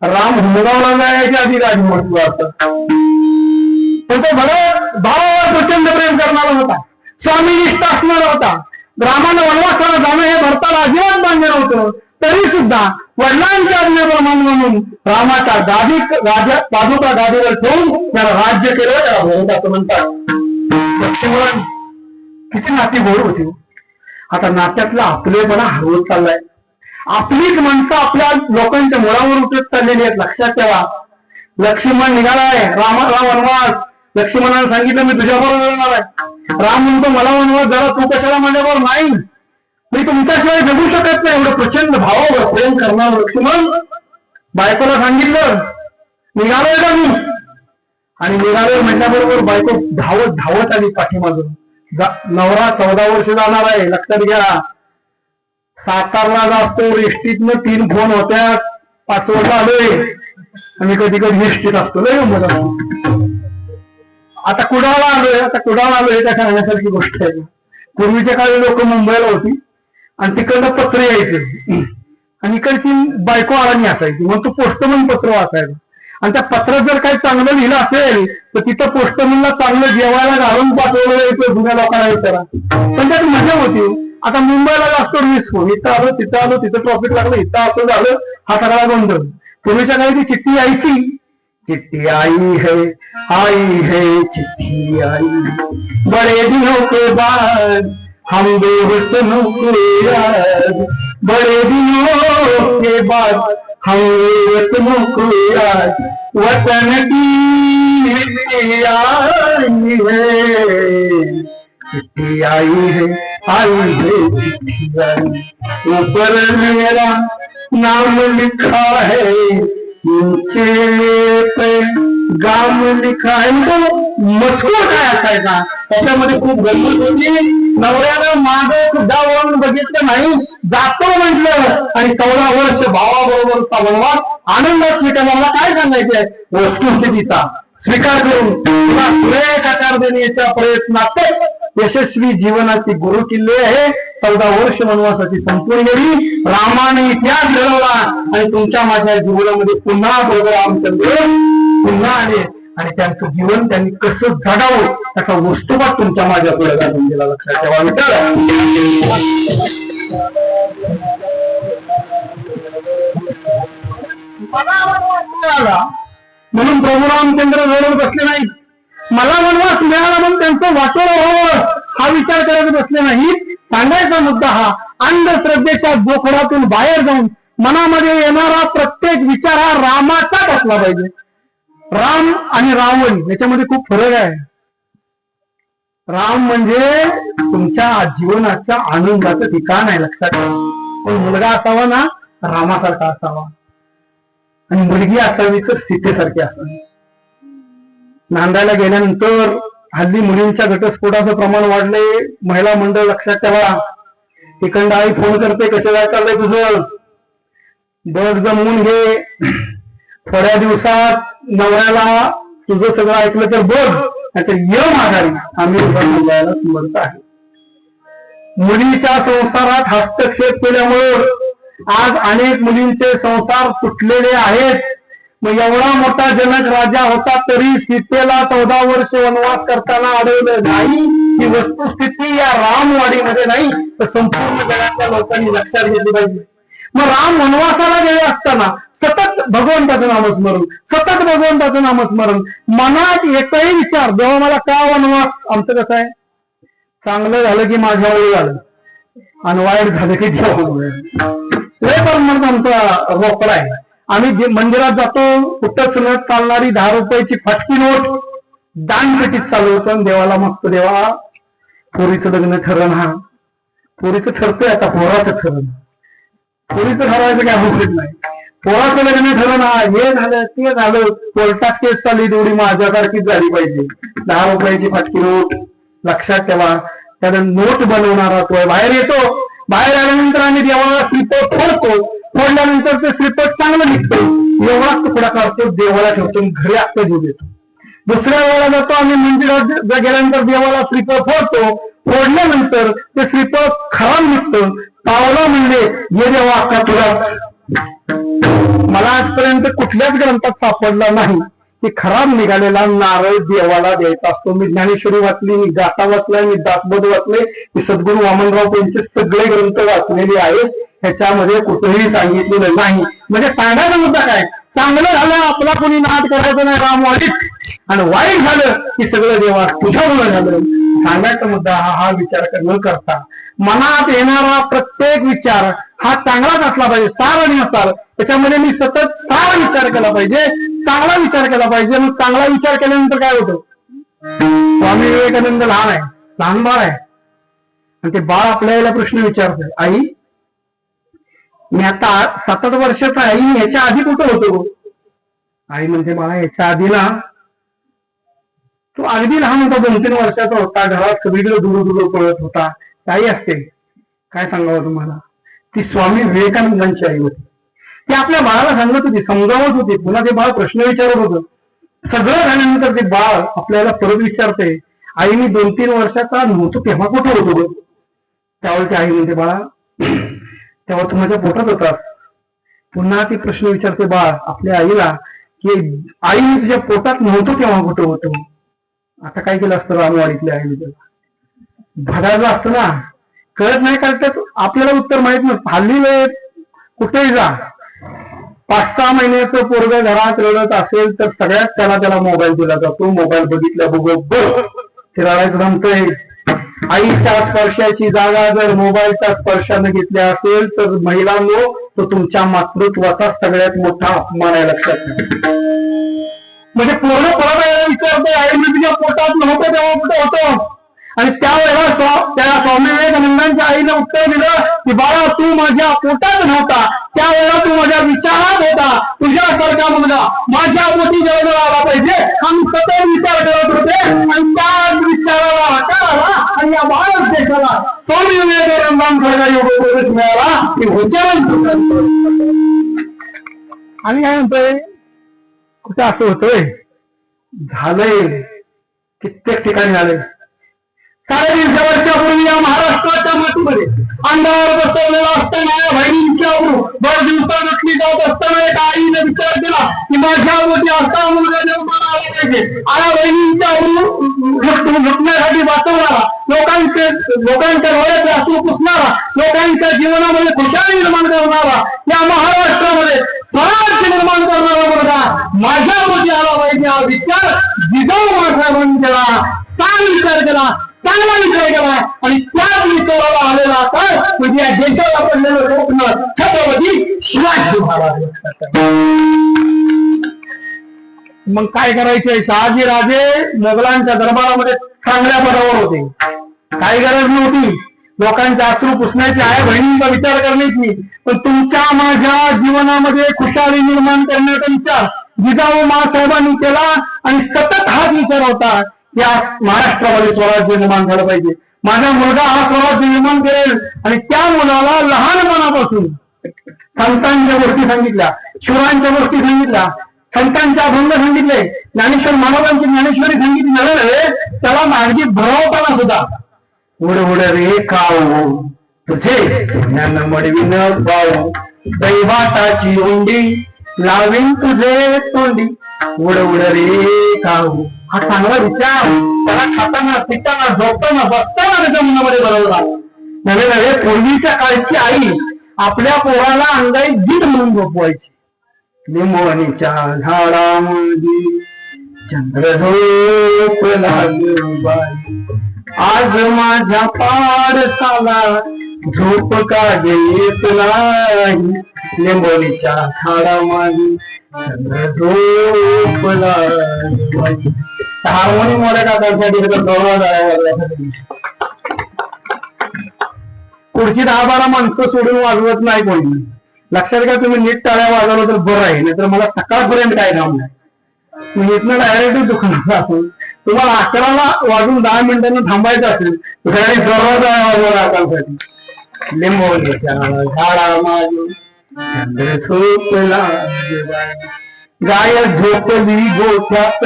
राम हुमगावला जायच्या आधी राजमहत्व असतं, पण तो भरत भावावर प्रचंड प्रेम करणारा होता, स्वामीनिष्ठ असणारा होता. रामानं वनवासाला जाणं हे भरताला अजिबात मान्य नव्हतं, तरी सुद्धा वडिलांच्या आज्ञेप्रमाणे म्हणून रामाच्या पादुका गादीवर ठेवून त्याला राज्य केलं. त्याला भरत असं म्हणतात. लक्ष्मण किती नाती गोड होती. आता नात्यातला आपलेपणा हरवत चाललाय. आपलीच माणसं आपल्या लोकांच्या मुळावर उतरत चाललेली आहेत. लक्षात ठेवा. लक्ष्मण निघालाय रामाला वनवास. लक्ष्मणाने सांगितलं मी तुझ्याबरोबर येणार आहे. राम म्हणतो मला वनवास झाला, तू कशाला माझ्याबरोबर नाही, मी तुमच्याशिवाय जगू शकत नाही. एवढं प्रचंड भावावर प्रेम करणार लक्ष्मण. बायकोला सांगितलं निघालोय का मी, आणि निघालोय म्हटल्याबरोबर बायको धावत धावत आली पाठीमागून. नवरा 14 वर्ष जाणार आहे. लक्षात घ्या. सातारला जातो, एसटीतनं 3 फोन होत्या, 5वटा आलोय आणि कधी कधी एसटीत असतो. लय आता कुडाळला आलोय त्या सांगण्यासारखी गोष्ट आहे. पूर्वीच्या काळी लोक मुंबईला होती आणि तिकडनं पत्र यायचे आणि इकडची बायको आळणी असायची, मग तो पोस्टमन पत्र वाचायचा. आणि त्या पत्रात जर काही चांगलं लिहिलं असेल तर तिथं पोस्टमनला चांगलं जेवायला घालून पाठवलं जायचं जुन्या लोकांना विचारा. पण त्यात मजा होती. आता मुंबईला जास्त रिस्क हो, इथं आलो तिथं आलो, तिथं ट्रॉफिक लागलं, इथं असं झालं, हा सगळा गोंधळ. पूर्वीच्या काळी ती चिठ्ठी यायची चिट्ठी आई है चिट्ठी आई है, बड़े दिनों के बाद हम बेवतनों को याद, बड़े दिनों के बाद हम बेवतनों को याद, वतन की चिट्ठी आई है, चिट्ठी आई है चिट्ठी आई, ऊपर मेरा नाम लिखा है, नीचे पे गाम लिखा आहे. तो मजकूर काय असायचा त्याच्यामध्ये खूप गंमत होती. नवऱ्यानं मागे सुद्धा वळून बघितलं नाही, जातो म्हटलं आणि 14 वर्ष भावाबरोबरचा वनवास आनंदात स्वीकारला. काय सांगायचंय वस्तुस्थितीचा स्वीकार करून तुला सुरेख आकार देण्याच्या प्रयत्नातच यशस्वी जीवनाची गुरु किल्ले आहे. 14 वर्ष वनवासाची संपूर्ण वेळी रामाने इतिहास घडवला आणि तुमच्या माझ्या जीवनामध्ये पुन्हा रामचंद्र पुन्हा आले आणि त्यांचं जीवन त्यांनी कसं जगावं त्याचा वस्तुपाठ तुमच्या माझ्या पुढे घालून दिला. लक्षात ठेवा म्हणून प्रभू रामचंद्र रडत बसले नाही. मला वनवास मिळाला म्हणून त्यांचं वाटोळं व्हावं हा विचार करत बसले नाही. सांगायचा मुद्दा हा अंधश्रद्धेच्या जोखडातून बाहेर जाऊन मनामध्ये येणारा प्रत्येक विचार हा रामाचाच असला पाहिजे. राम आणि रावण याच्यामध्ये खूप फरक आहे. राम म्हणजे तुमच्या जीवनाच्या आनंदाचं ठिकाण आहे. लक्षात ठेवा. पण मुलगा असावा ना रामासारखा असावा आणि मुलगी असावी तर सीतेसारखी असावी. नांदायला गेल्यानंतर हल्ली मुलींच्या घटस्फोटाचं प्रमाण वाढलंय. महिला मंडळ लक्षात ठेवा. तिकडं आई फोन करते कसं काय चाललंय तुझं, बघ जमवून घे. थोड्या दिवसात नवऱ्याला तुझं सगळं ऐकलं तर बघ, नाहीतर ये माघारी. आम्ही समजायला समर्थ आहे. मुलीच्या संसारात हस्तक्षेप केल्यामुळे आज अनेक मुलींचे संसार तुटलेले आहेत. मग एवढा मोठा जनक राजा होता तरी सीतेला 14 वर्ष वनवास करताना आढळलं नाही. ही वस्तुस्थिती या रामवाडीमध्ये नाही तर संपूर्ण जगातल्या लोकांनी लक्षात घेतली पाहिजे. मग राम वनवासाला गेले असताना सतत भगवंताचं नामस्मरण, सतत भगवंताचं नामस्मरण. मनात एकही विचार देवा मला का वनवास. आमचं कसं आहे, चांगलं झालं की माझ्यावर झालं आणि वाईट झालं की देवामुळे. म्हणून आमचा रोकडा आहे. आम्ही मंदिरात जातो, कुठंच न चालणारी 10 रुपयाची फाटकी नोट दानपेटीत चालवतो. देवाला मागतो देवा पोरीचं लग्न ठरण, हा पोरीचं ठरतंय आता पोराचं ठरण. पोरीचं ठरवायचं काय होत नाही. पोराचं लग्न ठरण, हा हे झालं ते झालं. कोर्टात केस चालली तेवढी माझ्यासारखीच झाली पाहिजे. 10 रुपयाची फाटकी नोट. लक्षात ठेवा. त्याला नोट बनवणारा तो बाहेर येतो. बाहेर आल्यानंतर आम्ही देवाला श्रीपद फोडतो. फोडल्यानंतर ते श्रीपद चांगलं निघतं. एवढा तुकडा काढतो, देवाला ठेवतो, घरी आत्ता घेऊन येतो. दुसऱ्या वेळेला जातो आम्ही मंदिरात गेल्यानंतर देवाला श्रीपद फोडतो. फोडल्यानंतर ते श्रीपद खराब निघतं. पावला म्हणले ये देवा अक्का तुला. मला आजपर्यंत कुठल्याच ग्रंथात सापडला नाही की खराब निघालेला नारळ देवाला द्यायचा असतो. मी ज्ञानेश्वरी वाचली, मी गाथा वाचलाय, मी दासबोध वाचले, मी सद्गुरू वामनराव यांचे सगळे ग्रंथ वाचलेले आहेत. ह्याच्यामध्ये कुठेही सांगितलेलं नाही. म्हणजे सांगायचा मुद्दा काय, चांगलं झालं आपला कोणी नाद करायचं नाही रामवाडीत आणि वाईट झालं की सगळं देवा तुझ्यामुळे झालं. सांगायचा मुद्दा हा विचार न करता मनात येणारा प्रत्येक विचार हा चांगलाच असला पाहिजे. सार आणि असार त्याच्यामध्ये मी सतत सार विचार केला पाहिजे, चांगला विचार केला पाहिजे. मग चांगला विचार केल्यानंतर काय होतं, स्वामी विवेकानंद लहान आहे, लहान बाळ आहे आणि ते बाळ आपल्याला प्रश्न विचारतोय, आई मी आता 7-8 वर्षाचा आहे, याच्या आधी कुठं होतो. आई म्हणते बाळा याच्या आधी ना तो अगदी लहान होता, 2-3 वर्षाचा होता, घरात सगळीकडे दूर पळत होता. ताई असते काय सांगावं तुम्हाला, ती स्वामी विवेकानंदांची आई होती. ती आपल्या बाळाला सांगत होती, समजावत होती. पुन्हा ते बाळ प्रश्न विचारत होतं. सगळं झाल्यानंतर ते बाळ आपल्याला परत विचारते, आई मी 2-3 वर्षाचा नव्हतो तेव्हा कुठं होतो. त्यावेळी ती आई म्हणते बाळा तेव्हा तू माझ्या पोटात होतास. पुन्हा ती प्रश्न विचारते बाळ आपल्या आईला की आई मी तुझ्या पोटात नव्हतो तेव्हा कुठं होतो. आता काय केलं असतं रामवाडीतल्या आईने, त्याला भडायला असतं ना, कळत नाही. कळत आपल्याला उत्तर माहित नाही. हल्ली वेळ कुठेही जा 5-6 महिन्याचं पोरग घरात रडत असेल तर सगळ्यात त्याला मोबाईल दिला जातो. मोबाईल बघितल्या बघ ते रडायचं जमतंय. आईच्या स्पर्शाची जागा जर मोबाईलच्या स्पर्शाने घेतल्या असेल तर महिलांनो तो तुमच्या मातृत्वाचा सगळ्यात मोठा अपमान आहे, लक्षात घ्या. म्हणजे पूर्ण परत विचारतोय आई मी तुझ्या पोटात नव्हतं तेव्हा कुठं होतं. आणि त्यावेळेला त्या स्वामी विवेकानंदांच्या आईने उत्तर दिलं की बाळा तू माझ्या पोटात नव्हता, त्यावेळेला तू माझ्या विचारात होता. तुझ्यासारखा मुलगा माझ्या पोटी जवळ आला पाहिजे आम्ही सतत विचार करत होते आणि त्या विचाराला आकार आला आणि या भारत देशाला स्वामी विवेकानंदांसारखा योग मिळाला की होते. आणि काय म्हणतोय कुठं असं होतंय झालंय कित्येक ठिकाणी झालंय. 350 वर्षापूर्वी या महाराष्ट्राच्या मातीमध्ये अंगावर बसवलेला असताना या बहिणींच्या भर दिवसा नसली जात असताना एका आईने विचार केला की माझ्या मोठी असा मुलगा जन्माला आला पाहिजे. आया बहिणींच्या लुटण्यासाठी वाचवणारा, लोकांच्या डोळ्यात अश्रू पुसणारा, लोकांच्या जीवनामध्ये खुशाली निर्माण करणारा, या महाराष्ट्रामध्ये स्वराज्य निर्माण करणारा मुलगा माझ्या मोठी आला पाहिजे हा विचार जिजाऊ साहेबांनी केला. चांगला विचार केला, चांगला विचार केला आणि त्याच विचाराला आलेला तर म्हणजे या देशाला पडलेलं स्वप्न छत्रपती शिवाजी महाराज. मग काय करायचे, शहाजी राजे मोगलांच्या दरबारामध्ये चांगल्या पदावर होते, काही गरज नव्हती लोकांच्या अश्रू पुसण्याची, आहे बहिणींचा विचार करण्याची. पण तुमच्या माझ्या जीवनामध्ये खुशाली निर्माण करण्याचा विचार जिजाऊ साहेबांनी केला आणि सतत हाच विचार होता या महाराष्ट्रामध्ये स्वराज्य निर्माण झालं पाहिजे. माझा मुलगा हा स्वराज्य निर्माण करेल आणि त्या मुलाला लहानपणापासून संतांच्या गोष्टी सांगितल्या, शिवरायांच्या गोष्टी सांगितल्या, संतांच्या अभंग सांगितले, ज्ञानेश्वर महाराजांची ज्ञानेश्वरी सांगितली नव्हे, त्याला मार्गी भरवताना सुद्धा उड उड रे काऊ तुझे ज्ञान मडविन पाऊ दैवाटाची उंडी लावीन तुझे तोंडी उड उड रे काऊ. हा चांगला विचार त्याला खाताना पिताना झोपताना बसताना त्याच्या मनामध्ये बरोबर नव्हे नव्हे. पूर्वीच्या काळची आई आपल्या पोराला अंगाई गीत म्हणून झोपवायची. लिंबवणीच्या झाडामध्ये चंद्र झोप लागबाई आज माझ्या पारसाला झोप का येत नाही. लिंबवणीच्या झाडामध्ये चंद्र झोप लागबाई. हार्मोनियम मोठ्या टाकायसाठी पुढची 10-12 माणसं सोडून वाजवत नाही कोणी. लक्षात घ्या, तुम्ही नीट टाळ्या वाजवलं तर बरं आहे, नाहीतर मला सकाळपर्यंत काय काम नाही. मी इथनं डायरेक्ट दुकानात असून तुम्हाला 11ला वाजून 10 मिनिटांना थांबायचं असेल घरी जोरात वाजवला टाकायसाठी. लिंबवणीच्या झाडा माझी चंद्र झोप लागबाई गाय झोपली गोठ्यात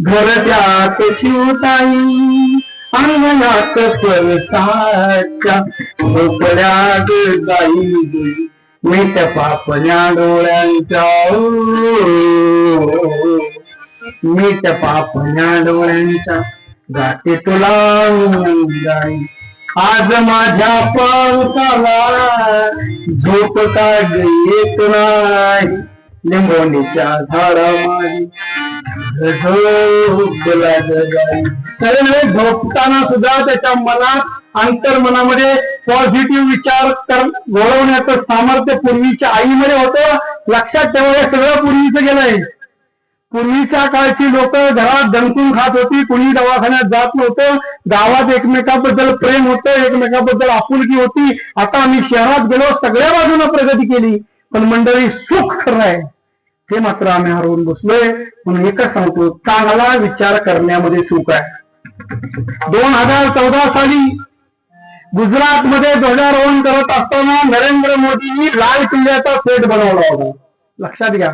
घर त्यात शिवताई अंगणात परसाच्या झोपल्या गाई मीठ पापण्या डोळ्यांच्या मीठ पापण्या डोळ्यांच्या गाते तुला गाई आज माझ्या पावसाला झोप का येत नाही. लिंबवणीच्या झाडा माझी झोप लागबाई. झोपताना सुद्धा त्याच्या मनात अंतर्मनामध्ये पॉझिटिव्ह विचार घडवण्याचं सामर्थ्य पूर्वीच्या आईमध्ये होतं. लक्षात ठेवा, हे सगळं पूर्वीचं गेलंय. पूर्वीच्या काळची लोक घरात दणकून खात होती, कुणी दवाखान्यात जात नव्हतं, गावात एकमेकाबद्दल प्रेम होतं, एकमेकाबद्दल आपुलकी होती. आता आम्ही शहरात गेलो, सगळ्या बाजूने प्रगती केली, पण मंडळी सुख खरं आहे ते मात्र आम्ही हरवून बसलोय. म्हणून एकच सांगतो, चांगला विचार करण्यामध्ये सुख आहे. 2014 साली गुजरात मध्ये ध्वजारोहण करत असताना नरेंद्र मोदींनी लाल किल्ल्याचा सेट बनवला होता. लक्षात घ्या,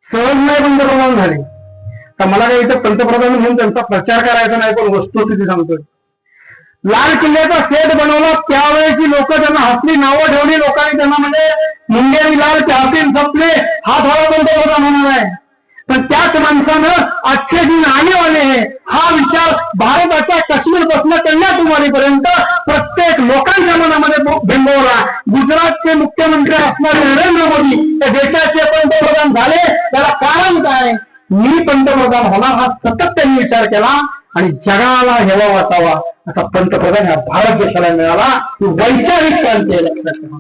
सहज नाही पंतप्रधान झाले. तर मला काही इथं पंतप्रधान म्हणून त्यांचा प्रचार करायचा नाही, पण वस्तुस्थिती सांगतोय. लाल किल्ल्याचा सेट बनवला, त्यावेळेची लोक त्यांना हसली, नावं ठेवली लोकांनी त्यांना, म्हणजे मुंडेरी लाल के हातीन संपले, हा थोडा पंतप्रधान होणार आहे. पण त्याच माणसानं अच्छे दिन आने वाले हैं हा विचार भारताच्या काश्मीर पासून कन्याकुमारीपर्यंत प्रत्येक लोकांच्या मनामध्ये बिंबवला. गुजरातचे मुख्यमंत्री असणारे नरेंद्र मोदी त्या देशाचे पंतप्रधान झाले त्याला कारण काय? मी पंतप्रधान होणार हा सतत त्यांनी विचार केला आणि जगाला हेवा वाटावा असा पंतप्रधान या भारत देशाला मिळाला. वैचारिक क्रांती आहे, लक्षात ठेवा.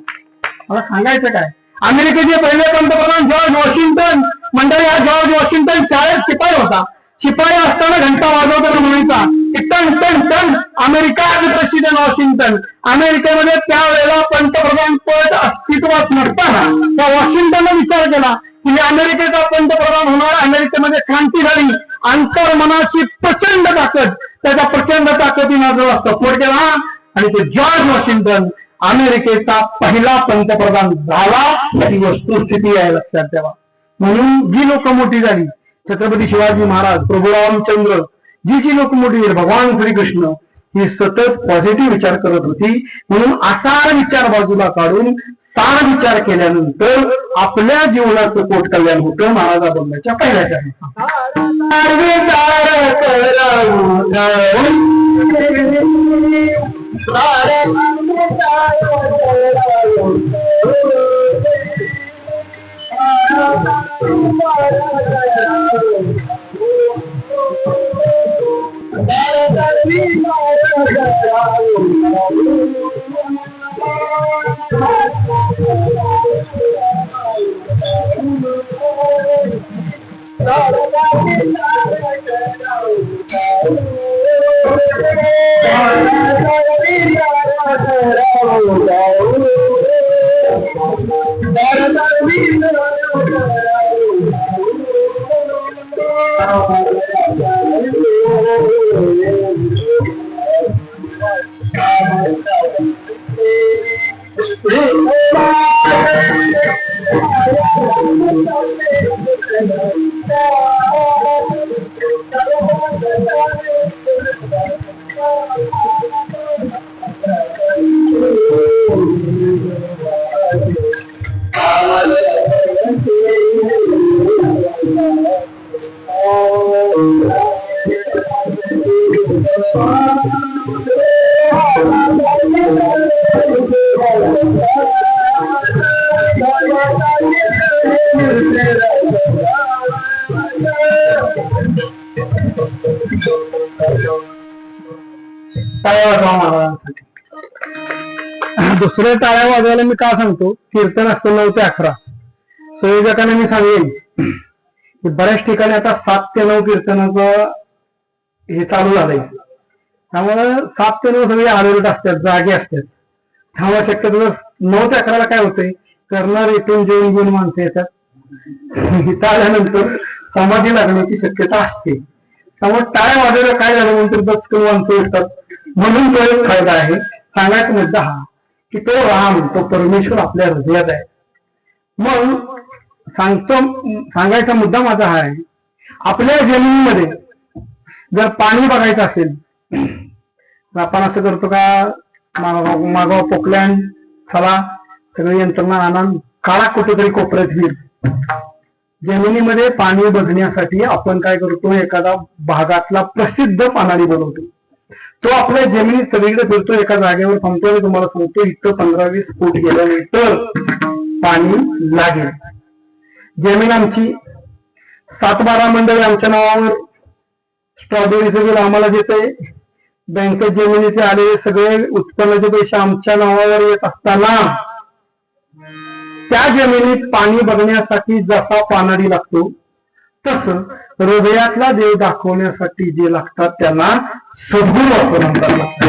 मला सांगायचं काय, अमेरिकेचे पहिले पंतप्रधान जॉर्ज वॉशिंग्टन मंडळी, हा जॉर्ज वॉशिंग्टन शाळेत शिपाई होता. शिपाई असताना घंटा वाजवताना म्हणायचा टन टन टन अमेरिका प्रेसिडेंट वॉशिंग्टन. अमेरिकेमध्ये त्यावेळेला पंतप्रधान पद अस्तित्वात नसताना त्या वॉशिंग्टनने विचार केला की मी अमेरिकेचा पंतप्रधान होणार. अमेरिकेमध्ये क्रांती झाली, अंतर्मनाची प्रचंड ताकद, त्याच्या प्रचंड ताकदीनं जो सपोर्ट केला आणि ते जॉर्ज वॉशिंग्टन अमेरिकेचा पहिला पंतप्रधान झाला. ही वस्तुस्थिती आहे, लक्षात ठेवा. म्हणून जी लोक मोठी झाली, छत्रपती शिवाजी महाराज, प्रभू रामचंद्र, जी लोक मोठी झाली, भगवान श्रीकृष्ण, ही सतत पॉझिटिव्ह विचार करत होती. म्हणून असार विचार बाजूला काढून सार विचार केल्यानंतर आपल्या जीवनाचं पोट कल्याण होतं. महाराजा बनण्याच्या पहिल्या दुसरे टाळ्या वाजवायला मी का सांगतो, कीर्तन असतं 9 ते 11. संयोजकांना मी सांगेन की बऱ्याच ठिकाणी आता 7 ते 9 कीर्तनाचं हे चालू झालंय. त्यामुळे 7 ते 9 सगळे अलर्ट असतात, जागे असतात. त्यामुळे शक्यतो 9 ते 11ला काय होतंय, करणार इथून जेवून घेऊन माणसं येतात. इथं आल्यानंतर समाधी लागण्याची शक्यता असते. त्यामुळे टाळ्या वाजवायला काय झालं नंतर दचकन माणसं येतात. म्हणून तो एक फायदा आहे. सांगायचा मुद्दा हा की तो राम, तो परमेश्वर आपल्या हृदयात आहे. मग सांगायचा मुद्दा माझा हा आहे, आपल्या जमिनीमध्ये जर पाणी बघायचं असेल तर आपण असं करतो का, मागवा पोकलँड चला सगळी यंत्रणा आणा, काळा कुठेतरी कोपऱ्यात विहीर. जमिनीमध्ये पाणी बघण्यासाठी आपण काय करतो, एखादा भागातला प्रसिद्ध पाणारी बनवतो. तो आपल्या जमिनीत सगळीकडे फिरतो, एका जागेवर थांबतो. तुम्हाला सांगतो इथं 15-20 फूट गेल्यानंतर पाणी लागेल. जमीन आमची 7-12 मंडळी आमच्या नावावर स्ट्रॉबेरीचं बिल आम्हाला देते. बँकेत जमिनीचे आलेले सगळे उत्पन्नाचे पैसे आमच्या नावावर येत असताना त्या जमिनीत पाणी बघण्यासाठी जसा पाणारी लागतो, तसं हृदयातला देव दाखवण्यासाठी जे लागतात त्यांना सद्गुरू असं म्हणतात.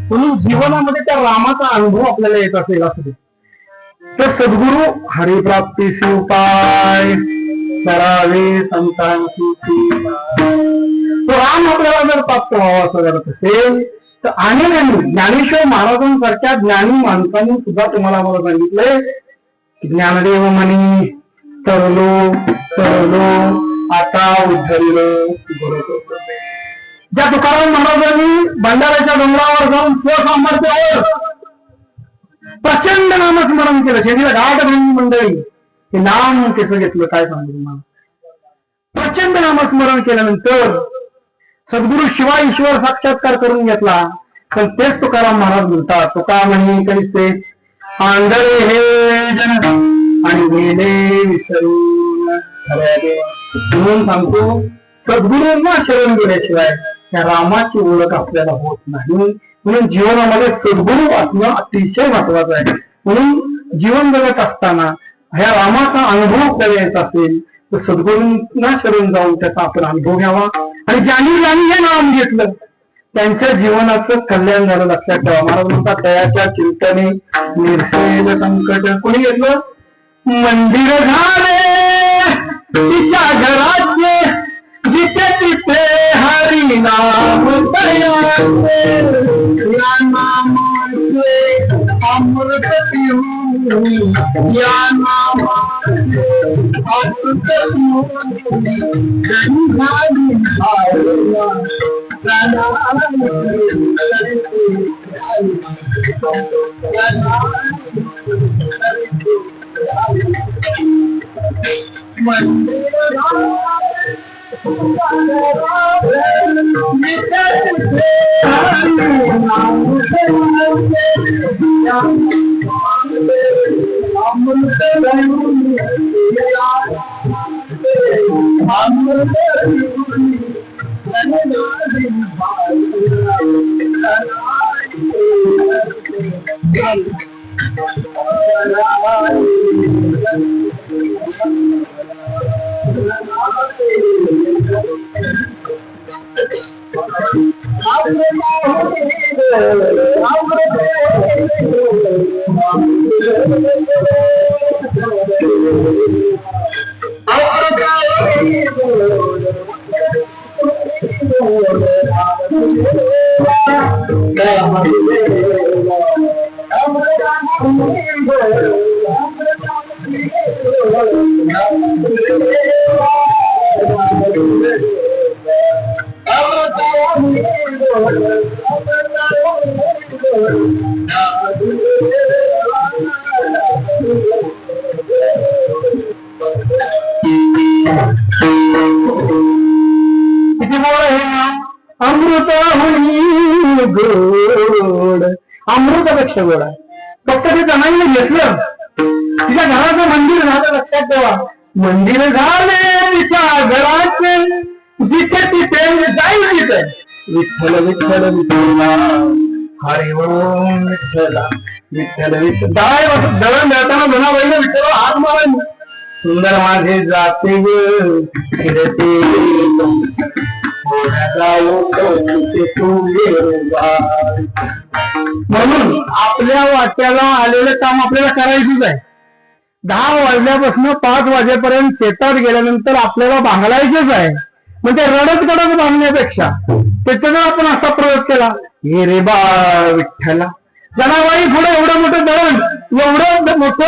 म्हणून जीवनामध्ये त्या रामाचा अनुभव आपल्याला येत असेल असं तर सद्गुरू हरिप्राप्तीचे उपाय करावे संतांची. तो राम आपल्याला जर प्राप्त व्हावा असं करत असेल तर अनेक ज्ञानेश्वर महाराजांसारख्या ज्ञानी माणसांनी सुद्धा तुम्हाला मला सांगितलंय की ज्ञानदेव म्हणी तरलो तरलो आता उद्धरलो. ज्या तुकाराम महाराजांनी भंडाऱ्याच्या डोंगरावर जाऊन स्वसामर्थ्यावर प्रचंड नामस्मरण केलं, शरीर गाठ भरली मंडळी, हे नाम कसं घेतलं काय सांगू तुम्हाला. प्रचंड नामस्मरण केल्यानंतर सद्गुरु शिवा ईश्वर साक्षात्कार करून घेतला. पण तेच तुकाराम महाराज म्हणतात, तुका म्हणी करीते आंधळे हे जन आणि गेले विसरून. म्हणून सांगतो, सद्गुरूंना शरण गेल्याशिवाय त्या रामाची ओळख आपल्याला होत नाही. म्हणून जीवनामध्ये सद्गुरू असणं अतिशय महत्वाचं आहे. म्हणून जीवन जगत असताना ह्या रामाचा अनुभव आपल्याला येत असेल तर सद्गुरूंना शरण जाऊन त्याचा आपण अनुभव घ्यावा. आणि ज्यांनी हे नाम घेतलं त्यांच्या जीवनाचं कल्याण झालं. लक्षात ठेवा. महाराज म्हणतात, दयाच्या चिंतने निर्सेल संकट. कोणी घेतलं? मंदिर झाले तिच्या घराचे, जिथे तिथे हरी नाम तयाचे, या नामाचे अमृत पिऊन, या नामाचे अमृत पिऊन झाली भावना. अमृतापेक्षा गोड आहे. फक्त ते जणांनी घेतलं. तिच्या घराचं मंदिर झालं. लक्षात ठेवा. मंदिर झाले तिच्या घराचे, जिथे तिथे जाईल तिथे विठ्ठल विठ्ठल विठ्ठला, हरी ओम विठ्ठला विठ्ठल विठ्ठल. दळण दळताना जनाबाईला विठ्ठल हात मारायला. सुंदर माझे जाते फिरते म्हणून आपल्या वाट्याला आलेलं काम आपल्याला करायचंच आहे. 10 वाजल्यापासून 5 वाजेपर्यंत शेतात गेल्यानंतर आपल्याला भांगलायचंच आहे. म्हणजे रडत गडत बांधण्यापेक्षा त्याच्यानं आपण असा प्रयोग केला, हे रे बा विठ्ठला. जनाबाई पुढे एवढं मोठं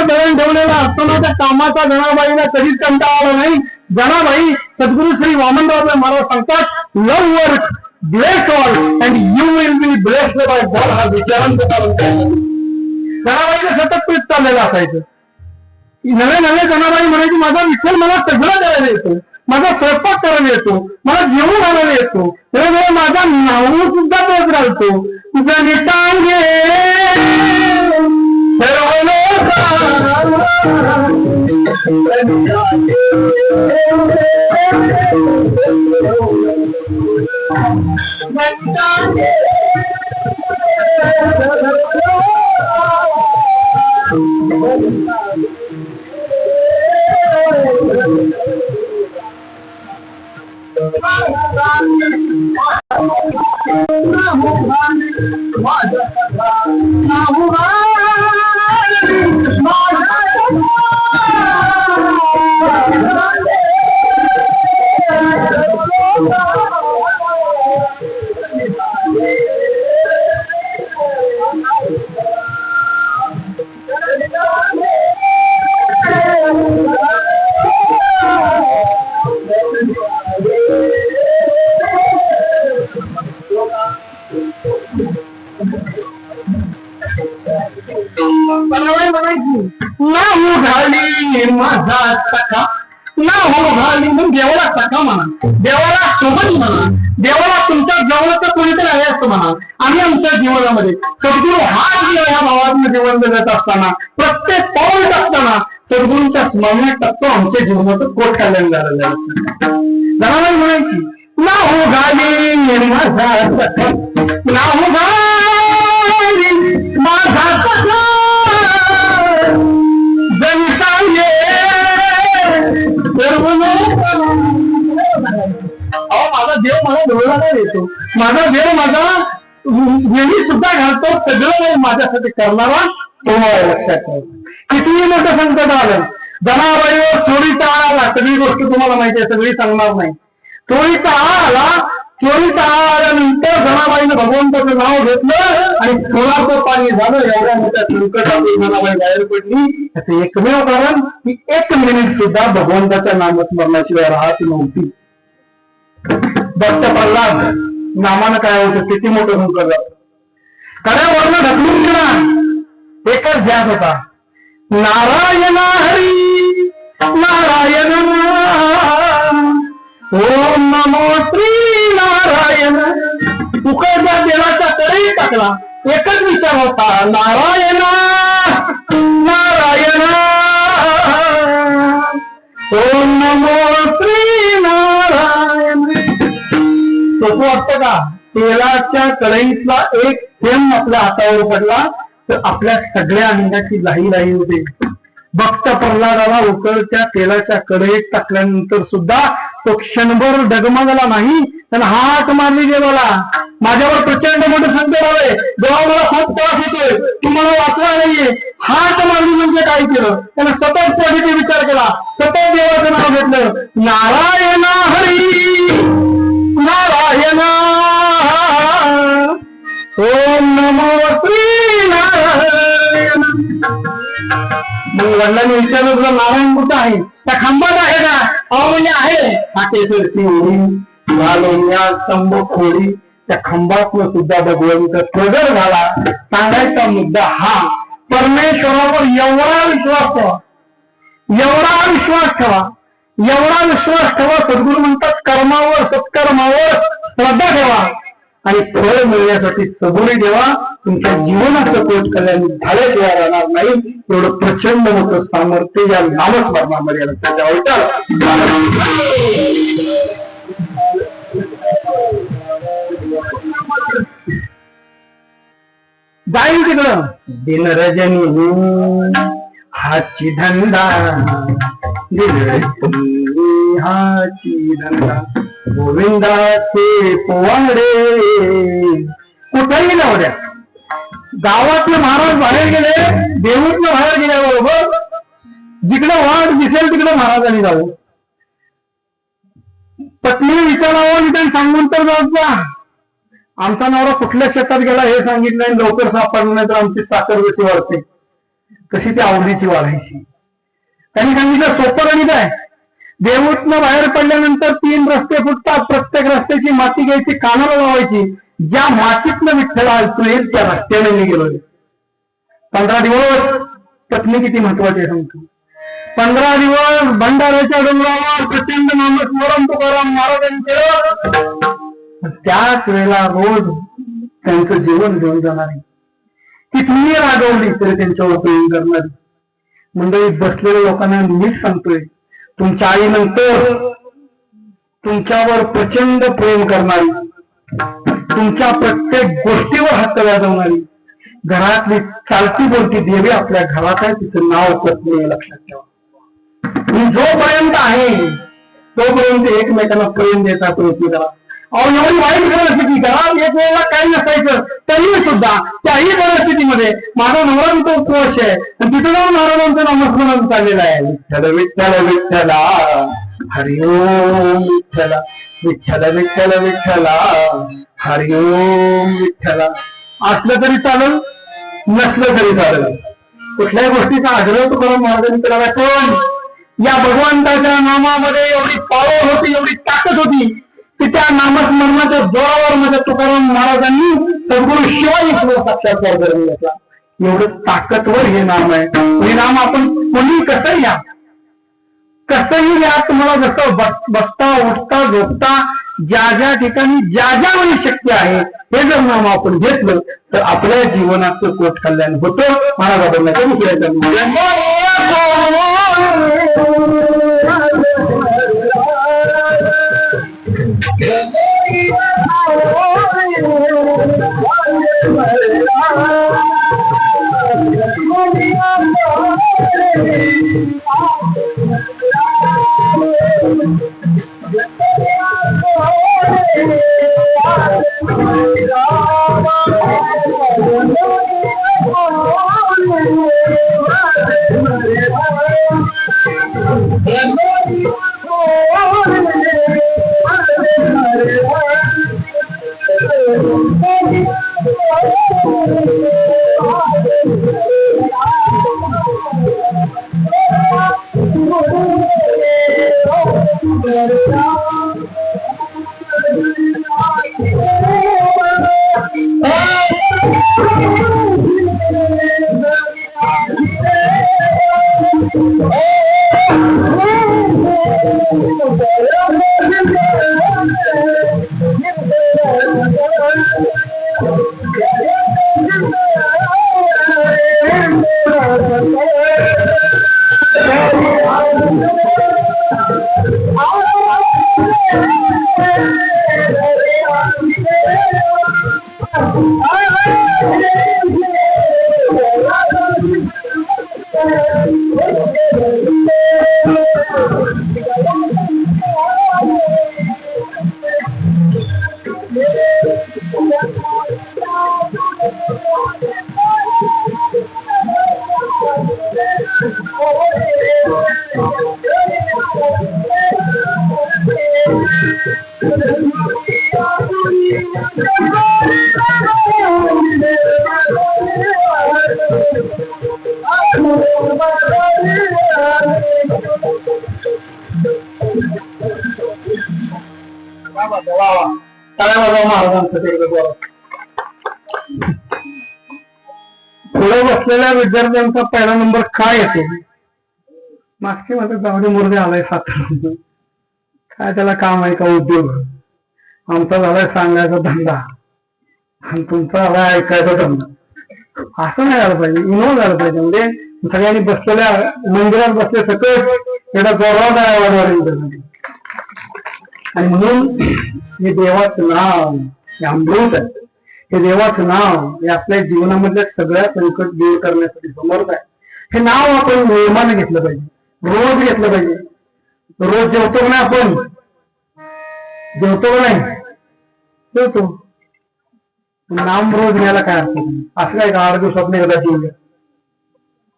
दळण ठेवलेलं असताना त्या कामाचा जनाबाईला कधीच कंटाळा आला नाही. जनाबाई सद्गुरू श्री वामनराव महाराज सांगतात, love work bless all and you will be blessed by God. हा विचारांचा जनाबाईला सतत पीठ चाललेलं असायचं. नवे जनाबाई म्हणायची, माझा विठ्ठल मला सगळं करायला येतो, माझा स्वयंपाक करायला येतो, मला जेवण घालायला येतो, त्यामुळे माझा नाव सुद्धा तोच घालतो. जनितांगे माझा सखा ना हो घाली. मग देवाला सखा म्हणा, देवाला सोबत म्हणा, देवाला तुमच्या जवळचं कोणीतरी आहे असं म्हणा. आणि आमच्या जीवनामध्ये सद्गुरू हा जीव या भावातून जीवन जगत असताना, प्रत्येक पाऊल टाकताना सद्गुरूंच्या स्मरणात टाकतो, आमच्या जीवनाचं कोट कल्याण झालेलं आहे. जनाबाई म्हणायची, ना हो गाली माझा सखा, ना हो गाली माझा सखा, जनता ये माझा देव मला डोळा नाही देतो, माझा देव माझा वेळी सुद्धा घालतो, सगळं माझ्यासाठी करणारा तो लक्षात ठेवा. कितीही मोठं संकट आलं, जनाबाईवर चोरीचा आला, सगळी गोष्ट तुम्हाला माहिती आहे, सगळी सांगणार नाही. चोरीचा आला, चोरीचा आल्यानंतर जनाबाईनं भगवंताचं नाव घेतलं आणि सोलाचं पाणी झालं. एवढ्या मोठ्या संकटातून जनाबाई बाहेर पडली. त्याचं एकमेव कारण की 1 मिनिट सुद्धा भगवंताच्या नामस्मरणाशिवाय राहत नव्हती. भक्त प्रल्हाद नामानं काय होतं, किती मोठं संकट झालं. कड्यावरनं ढकलून दिला, एकच ध्यास होता, नारायण हरी नारायण ओम नमो श्री नारायण. उकडच्या देवाच्या कडेही टाकला, एकच विचार होता, नारायण नारायण ओम नमो श्री नारायण. सोपं वाटतं का? तेलाच्या कढईतला एक थेंब आपल्या हातावर पडला तर आपल्या सगळ्या अंगाची लाही लाही होते. भक्त प्रल्हादाला उकळत्या तेलाच्या कढईत टाकल्यानंतर सुद्धा तो क्षणभर डगमगला नाही. त्यानं हाक मारली देवाला, माझ्यावर प्रचंड मोठं संकट आलंय, देवा मला खूप त्रास होतोय, तू मला वाचला नाहीये. हाक मारली म्हणजे काय केलं? त्यानं सतत पॉझिटिव्ह विचार केला, सतत देवाचं नाव घेतलं, नारायण हरी नारायण ओम नमो श्री नारायण. मग वडिलांनी विचारलं, तुला नारायण कुठं आहे? त्या खांबात आहे का? अहो म्हणजे आहे. हाकेसरची ओळी स्तंभ खोडी, त्या खांबातनं सुद्धा भगवंत प्रगट झाला. सांगायचा मुद्दा हा, परमेश्वरावर एवढा विश्वास ठेवा, एवढा विश्वास ठेवा, एवढा विश्वास ठेवा. सद्गुरू म्हणतात, कर्मावर सत्कर्मावर श्रद्धा ठेवा आणि फळ मिळण्यासाठी सबुरी देवा. तुमच्या जीवनाचं कोट कल्याण झाल्याशिवाय राहणार नाही. एवढं प्रचंड मोठं सामर्थ्य या नामस्मरणामध्ये लक्षात जाईल तिकडं. दिन रजनी हाची धंदा, हाची धंदा, गोविंदाचे पोवाडे कुठेही नव्हत्या. गावातले महाराज बाहेर गेले, देऊतनं बाहेर गेल्याबरोबर जिकडे वाट दिसेल तिकडे महाराजांनी जाऊ. पत्नीने विचारावं निदान सांगून तर जात जा, आमचा नवरा कुठल्या शेतात गेला हे सांगितलं नाही, लवकर सापडलं नाही तर आमची साखर कशी वाढते, कशी ती आवडीची वाढायची. त्यांनी सांगितलं, सोपं गणित आहे. देऊतनं बाहेर पडल्यानंतर 3 रस्ते फुटतात, प्रत्येक रस्त्याची माती घ्यायची, कानाला लावायची. ज्या मातीतनं विठ्ठल ऐकू येईल त्या रस्त्याने मी गेलोय. 15 दिवस पत्नी किती महत्वाची आहे सांगतो. 15 दिवस भंडाऱ्याच्या डोंगरावर प्रचंड नामस्मरण तुकाराम महाराजांनी केलं. त्याच वेळेला रोज त्यांचं जीवन घेऊन जाणारी, ती तुम्ही रागवली तरी त्यांच्यावर प्रेम करणारी मंडळी. बसलेल्या लोकांना नीट सांगतोय, तुमच्या आईनंतर तुमच्यावर प्रचंड प्रेम करणारी, तुमच्या प्रत्येक गोष्टीवर हात वाजवणारी, घरातली चालती बोलती देवी आपल्या घरात आहे, तिचं नाव पत्नी लक्षात ठेवा. जोपर्यंत आहे तोपर्यंत एकमेकांना प्रेम देता प्रयत्न करा. अहो एवढी वाईट परिस्थिती करा, एक वेळेला काही नसायचं तरी सुद्धा त्याही परिस्थितीमध्ये माझा नवरा तो कोश आहे, तिथं जाऊन महाराजांचं नामस्मरण चाललेलं आहे. विठ्ठल विठ्ठल विठ्ठला हरिओम विठ्ठला, विठ्ठल विठ्ठल विठ्ठला हरिओम विठ्ठला. असलं तरी चालेल, नसलं तरी चालेल. कुठल्याही गोष्टीचा आग्रह तुकाराम महाराजांनी करावा. पण या भगवंताच्या नामामध्ये एवढी पॉवर होती, एवढी ताकद होती की त्या नामस्मरणाच्या जोरावर माझ्या तुकाराम महाराजांनी सद्गुरु शिवाजी साक्षात्कार करून घेतला. एवढं ताकदवर हे नाम आहे. हे नाम आपण कोणी कसंही या, तुम्हाला जसं बसता उठता झोपता ज्या ज्या ठिकाणी ज्या ज्या वेळी शक्य आहे हे जर नाम आपण घेतलं तर आपल्या जीवनाचं कोट कल्याण होतं. महाराजांना पुढे बसलेल्या विद्यार्थ्यांचा पहिला नंबर काय येतो? मागची मध्ये जाऊ मुर्दे आलाय 7 नंबर. काय त्याला काम आहे का उद्योग? आमचा झालाय सांगायचा धंदा आणि तुमचा झालाय ऐकायचा धंदा. असं नाही झालं पाहिजे, इन्व्हॉल्व झालं पाहिजे. म्हणजे सगळ्यांनी बसलेल्या मंदिरात बसले सकट एवढा गौरव आहे. आणि म्हणून हे देवाचं नाव हे अमृत आहे. हे देवाचं नाव हे आपल्या जीवनामधल्या सगळ्या संकट दूर करण्यासाठी समर्थ आहे. हे नाव आपण नियमाने घेतलं पाहिजे, रोज घेतलं पाहिजे. रोज जेवतो का नाही आपण? जेवतो का नाही? जेवतो. नाम रोज घ्यायला काय अर्थ नाही. असं काय का 8 दिवसात एकदा जेवूया,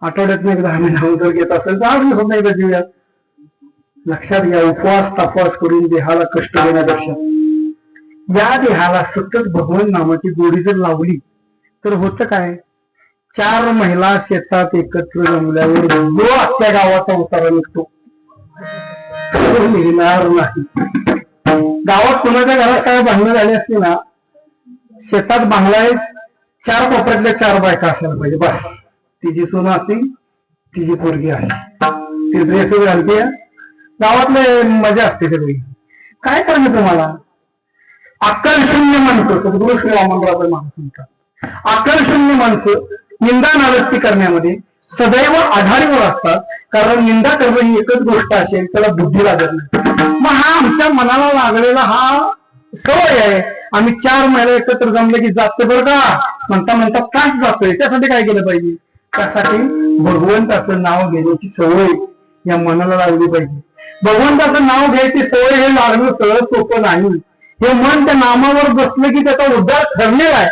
आठवड्यात एकदा आम्ही नाम जर घेत असेल तर 8 दिवसात एकदा जेवूया. लक्षात घ्या, उपवास तापवास करून देहाला कष्ट देण्यापेक्षा या देहाला सतत भगवान नामाची गोडी जर लावली तर होतं काय? 4 महिला शेतात एकत्र जमल्यावर जो अख्ख्या गावाचा उतारा निघतो तो निघणार नाही. गावात कोणाच्या घरात काय भांडणं झाली असते ना, शेतात बांगलाय 4 कोपऱ्यातल्या 4 बायका असायला पाहिजे. बस, तिची सून असेल, तिची पोरगी असेल, ती ड्रेस घालते. गावातले मजा असते सगळी. काय करायचं तुम्हाला? अक्कलशून्य माणसं, सद्गुरू श्री वामनराव माणूस म्हणतात, अक्कलशून्य माणसं निंदा नालस्ती करण्यामध्ये सदैव आघाडीवर असतात. कारण निंदा करणं ही एकच गोष्ट असेल, त्याला बुद्धी लागत नाही. मग हा आमच्या मनाला लागलेला हा सवय आहे. आम्ही 4 महिला एकत्र जमले की जातो बरं का म्हणता म्हणता काच जातोय. त्यासाठी काय केलं पाहिजे? त्यासाठी भगवंताचं नाव घेण्याची सवय या मनाला लागली पाहिजे. भगवंताचं नाव घ्यायची सवय हे लागणं सहज सोपं नाही. हे मन त्या नामावर बसलं की त्याचा उद्धार ठरलेला आहे,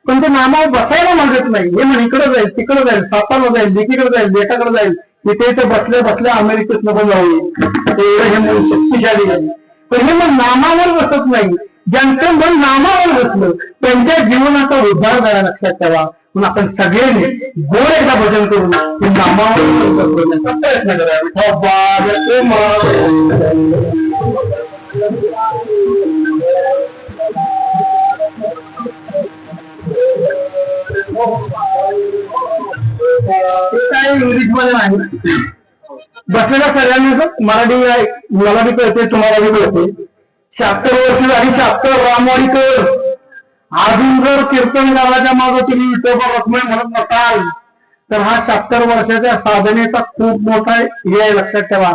पण ते नामावर बसायला मागत नाही. हे मन इकडे जाईल, तिकडे जाईल, साताला जाईल, लेकीकडे जाईल, बेटाकडे जाईल, इथे इथे बसल्या बसल्या अमेरिकेत नको जाऊ. हे मन शक्तिशाली आहे, पण हे मन नामावर बसत नाही. ज्यांचं मन नामावर बसलं त्यांच्या जीवनाचा उद्धार झाला. लक्षात ठेवा. म्हणून आपण सगळ्यांनी गोड एकदा भजन करून ते नामावर करण्याचा प्रयत्न करावा. काय इंग्लिश मध्ये नाही. बसलेल्या सगळ्यांनी मराठी मला बी कळते, तुम्हाला बी कळते. 76 वर्ष झाली, 76 रामवाडीकर. अजून जर कीर्तनकाराच्या मागे तुम्ही विठोबा रखुमाई म्हणत नसाल तर हा 76 वर्षाच्या साधनेचा खूप मोठा हे आहे, लक्षात ठेवा.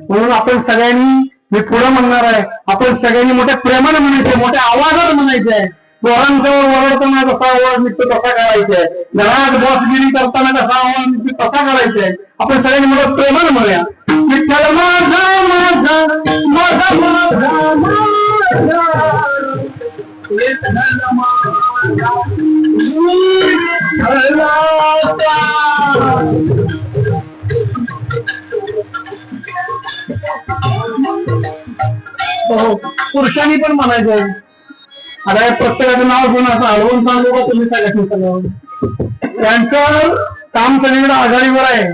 म्हणून आपण सगळ्यांनी, मी पुढे म्हणणार आहे, आपण सगळ्यांनी मोठ्या प्रेमाने म्हणायचे, मोठ्या आवाजात म्हणायचे आहे. पोरांच्यावर ओरडताना कसा आवाज निघतो तसा करायचा आहे, घरात बॉसगिरी करताना कसा आवाज निघतो तसा करायचा आहे. आपण सगळ्यांनी मोठ्या प्रेमाने म्हणूया, विठ्ठल माझा माझा माझा माझा माझा विठ्ठल माझा पुरुषांनी पण म्हणायचं. आता प्रत्येकाचं नाव घेऊन असं हलवून सांगू का तुम्ही सगळ्यांनी? त्यांचं काम सगळीकडे आघाडीवर आहे.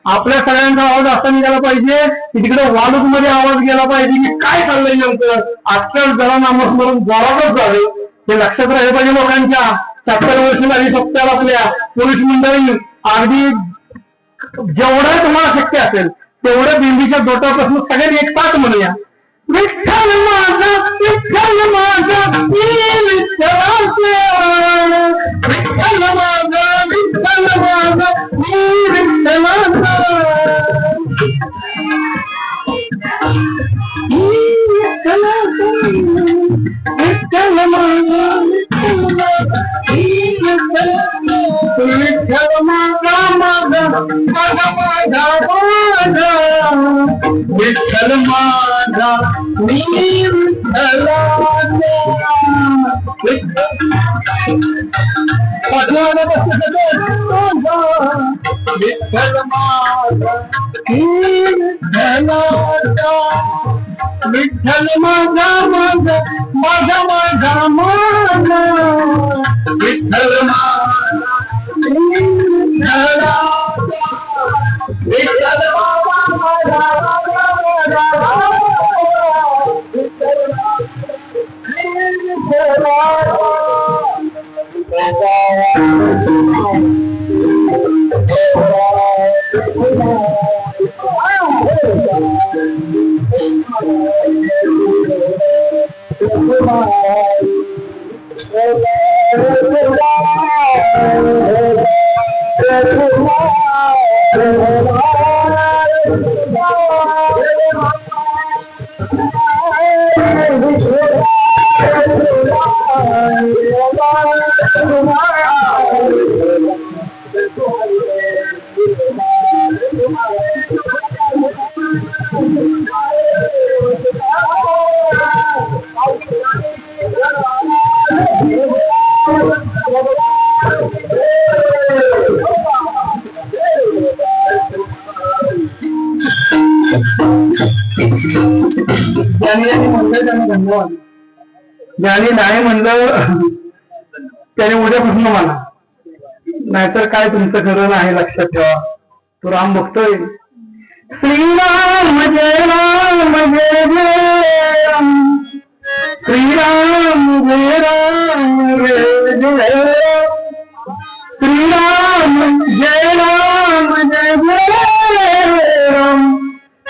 आपल्या सगळ्यांचा आवाज असा निघाला पाहिजे की तिकडे वालूक मध्ये आवाज गेला पाहिजे की काय चाललंय नेमकं. आजकाल जरा नामस्मरण जोरातच झालं, हे लक्षात राहिलं पाहिजे लोकांच्या. 76 वर्ष झाली सप्त्याला आपल्या पुरुष मंडळी अगदी जेवढं तुम्हाला शक्य असेल तेवढं दिंडीच्या दोटापासून सगळ्यांनी एक साथ म्हणूया, विठ्ठल माझा विठ्ठल माझा विठ्ठलाचे विठ्ठल माझा विठ्ठल माझा विठ्ठलाचा विठ्ठल माझा विठ्ठल माझा माझा माझा माझा विठ्ठल माझा मी विठ्ठलाचा विठ्ठल माझा विठ्ठल माझा माझा माझा माझा माझा विठ्ठल माझा विठ्ठलाचा विठ्ठल ज्याने नाही म्हणलं त्याने उद्यापासून म्हणा, नाहीतर काय तुमचं खरं नाही. लक्षात ठेवा, तो राम बघतोय. श्रीराम जय राम जय जय राम श्रीराम जय राम जय जय श्रीराम जय राम जय जय राम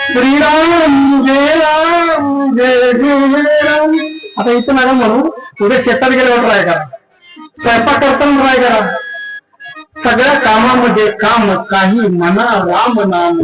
श्रीराम जय राम जय जय राम. आता इथं मॅडम म्हणू, उद्या शेतात गेल्यावर ट्राय करा, स्वयंपाक करताना ट्राय करा, सगळ्या कामामध्ये काम काही म्हणा राम नाम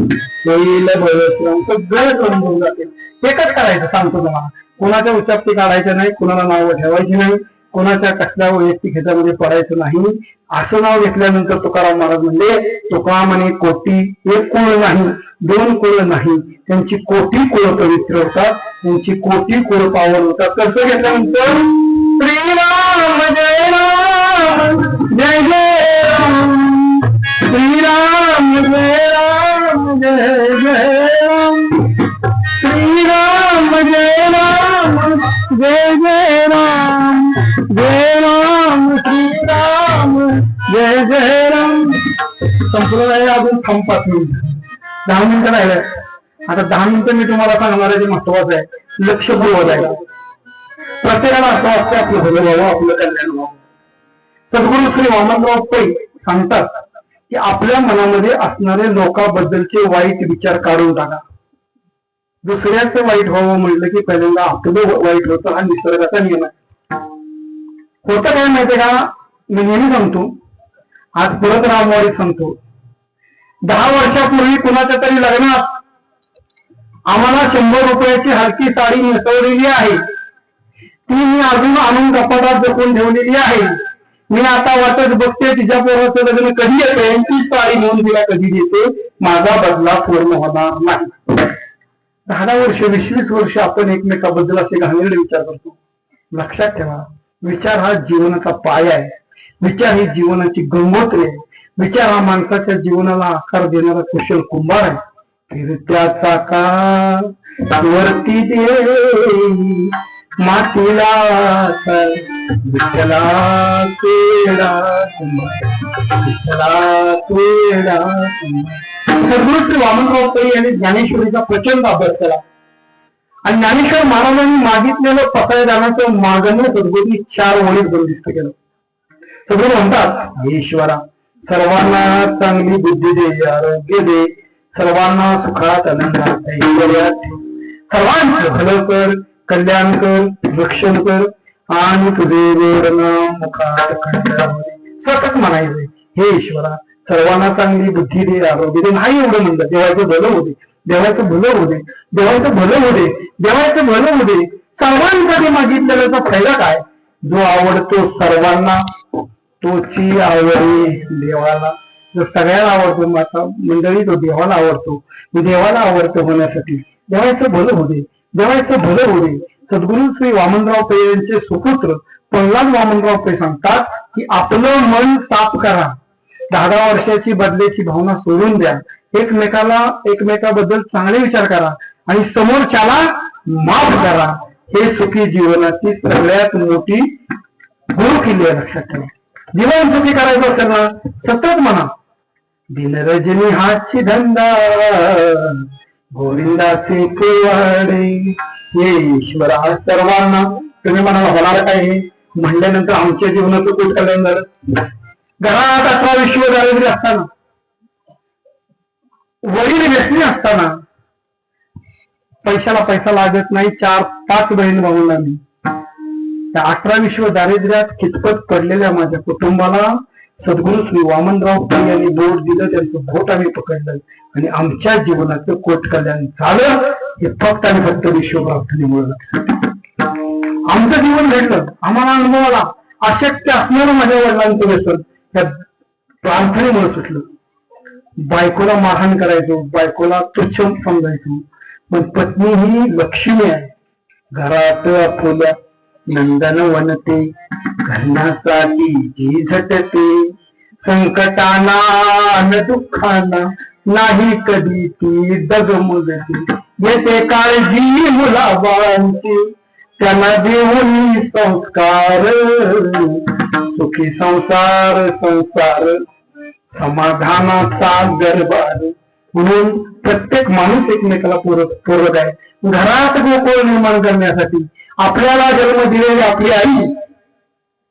होईल सगळं करून जाते. एकच करायचं सांगतो तुम्हाला, कोणाच्या उच्चाप्ती काढायचं नाही, कोणाला नाव ठेवायची नाही, कोणाच्या कसल्या वैयक्तिक ह्याच्यामध्ये पडायचं नाही. असं नाव घेतल्यानंतर तुकाराम महाराज म्हणले, तुकाराम आणि कोटी एक कुळ नाही, दोन कुळ नाही, त्यांची कोटी कुळ पवित्र होतात, त्यांची कोटी कुळ पावन होतात. कसं घेतल्यानंतर श्रीराम जय राम जय जय राम श्रीराम जय राम जय जय राम श्रीराम जय राम जय जय राम जय राम श्रीराम जय जय राम. संपूर्ण आहे अजून 5 मिनिट, 10 मिनिटं राहिलं. आता 10 मिनिटं मी तुम्हाला सांगणार आहे, जे महत्वाचं आहे, लक्षपूर्वक आहे. प्रत्येकाला असं वाटतं आपलं भलं व्हावं, आपलं कल्याण व्हावं. सद्गुरू श्री वामनराव पै सांगतात की आपल्या मनामध्ये असणारे लोकांबद्दलचे वाईट विचार काढून टाका. दुसऱ्याचं वाईट व्हावं म्हटलं की पहिल्यांदा आपलं वाईट होतं, हा निसर्गाचा नियम आहे. होतं काय माहितीये का, मी नेहमी सांगतो, आज परत रामवाडीत सांगतो, 10 वर्षापूर्वी कुणाच्या तरी लग्नात आम्हाला 100 रुपयाची हलकी साडी नेसवलेली आहे. ती मी अजून आणून कपाटात जपून ठेवलेली आहे. मी आता वाटत बघते तिच्या पोराचं लग्न कधी येते, ती साडी नेऊन तिला कधी देते, माझा बदला पूर्ण होणार नाही. 10 वर्ष 20 वर्ष आपण एकमेकाबद्दल असे घाणेरडे विचार करतो. लक्षात ठेवा, विचार हा जीवनाचा पाया आहे. विचार ही जीवनाची गंगोत्री आहे. विचार हा माणसाच्या जीवनाला आकार देणारा कुशल कुंभार आहे. फिरत्याचा का वरती दे मातीला विठ्ठला तेडा विठ्ठला तेडा. सद्गुरू श्री वामनराव पै यांनी ज्ञानेश्वरीचा प्रचंड अभ्यास केला आणि ज्ञानेश्वर महाराजांनी मागितलेलं पसायदानाचं मागणं सद्गुरूंनी 4 ओळीत बंदिस्त केलं. सद्गुरू म्हणतात, ईश्वरा सर्वांना चांगली बुद्धी दे, आरोग्य दे, सर्वांना सुखात आनंदात ऐश्वर्यात, सर्वांचं भलं कर, कल्याण कर, रक्षण कर आणि तुझे गोड नाम मुखात कंठामध्ये. सतत म्हणायचंय, हे ईश्वरा सर्वांना चांगली बुद्धी दे, आरोग्य दे. नाही एवढं म्हणलं, देवाचं भलं होते, देवाचं भलं होते, देवाचं भलं होते, देवाचं भलं होते. सर्वांसाठी मागितलेल्याचा फायदा काय, जो आवडतो सर्वांना तोची आवडी देवाला. जर सगळ्याला आवडतो माता मंडळी, तो देवाला आवडतो. देवाला आवडतो होण्यासाठी देवाचं भलं होते, देवाचं भलं होते. सद्गुरू श्री वामनराव पै यांचे सुपुत्र प्रल्हाद वामनराव पै सांगतात की आपलं मन साफ करा, 10 वर्षाची बदल्याची भावना सोडून द्या, एकमेकाबद्दल चांगले विचार करा आणि समोरच्याला माफ करा. हे सुखी जीवनाची सगळ्यात मोठी गुरुकिल्ली आहे. लक्षात ठेवा, जीवन सुखी करायचं असेल ना, सतत म्हणा, दिनरजनी हाची धंदा गोविंदाचे केवाडे. हे ईश्वरा सर्वांना, तुम्ही म्हणाला होणार काय हे म्हणल्यानंतर आमच्या जीवनाचं खूप कल्याण झालं. घरात 18 विश्व दारिद्र्य असताना, वडील व्यसनी असताना, पैशाला पैसा लागत नाही, 4-5 बहीण भाऊंना मी, त्या 18 विश्व दारिद्र्यात कितपत पडलेल्या माझ्या कुटुंबाला सद्गुरू श्री वामनराव पै यांनी बोट दिलं, त्यांचं बोट आम्ही पकडलं आणि आमच्या जीवनाचं कोट कल्याण झालं. हे फक्त आणि फक्त विश्व प्रार्थनेमुळे आमचं जीवन घडलं, आम्हाला अनुभव आला. अशक्य असणारं माझ्या वडिलांचं व्यसन त्या प्रार्थनेमुळे सुटलं. बायकोला मारहाण करायचो, बायकोला तुच्छ समजायचो, पण पत्नी ही लक्ष्मी आहे. घरात आपल्या नंदन वनते, घरण्यासाठी जी झटते, संकटाना न दुःखाना नाही कधी ती डगमगते. येते काळजी मुलाबांची त्यांना देऊन संस्कार, सुखी संसार संसार समाधानाचा दरबार. म्हणून प्रत्येक माणूस एकमेकाला पूरक आहे. घरात गोकुळ निर्माण करण्यासाठी आपल्याला जन्म दिलेली आपली आई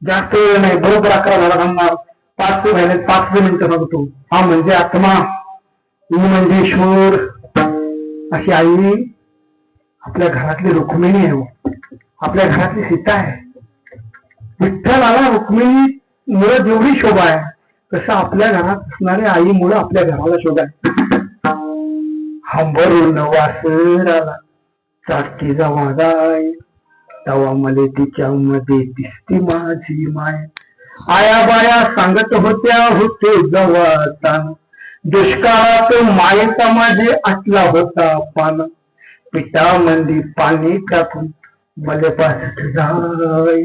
जास्त वेळ नाही, बरोबर 11 घालणार, 5 महिन्यात 5 मिनिटं सांगतो. हा म्हणजे आत्मा, म्हणजे ईश्वर. अशी आई आपल्या घरातली रुक्मिणी आहे, आपल्या घरातली सीता आहे. विठ्ठलाला रुक्मिणी मुळे जेवढी शोभा आहे, तसं आपल्या घरात असणाऱ्या आई मुळे आपल्या घराला शोभा आहे. हंबरून वासराला चाटकी जवा गाय, तवा मले तिच्या मध्ये दिसती माझी माय. आया बाया सांगत होत्या होते जवातान, दुष्काळात मायेचा माझे आटला होता पान. पिठामंदी पाणी टाकून मले पाचट जाय,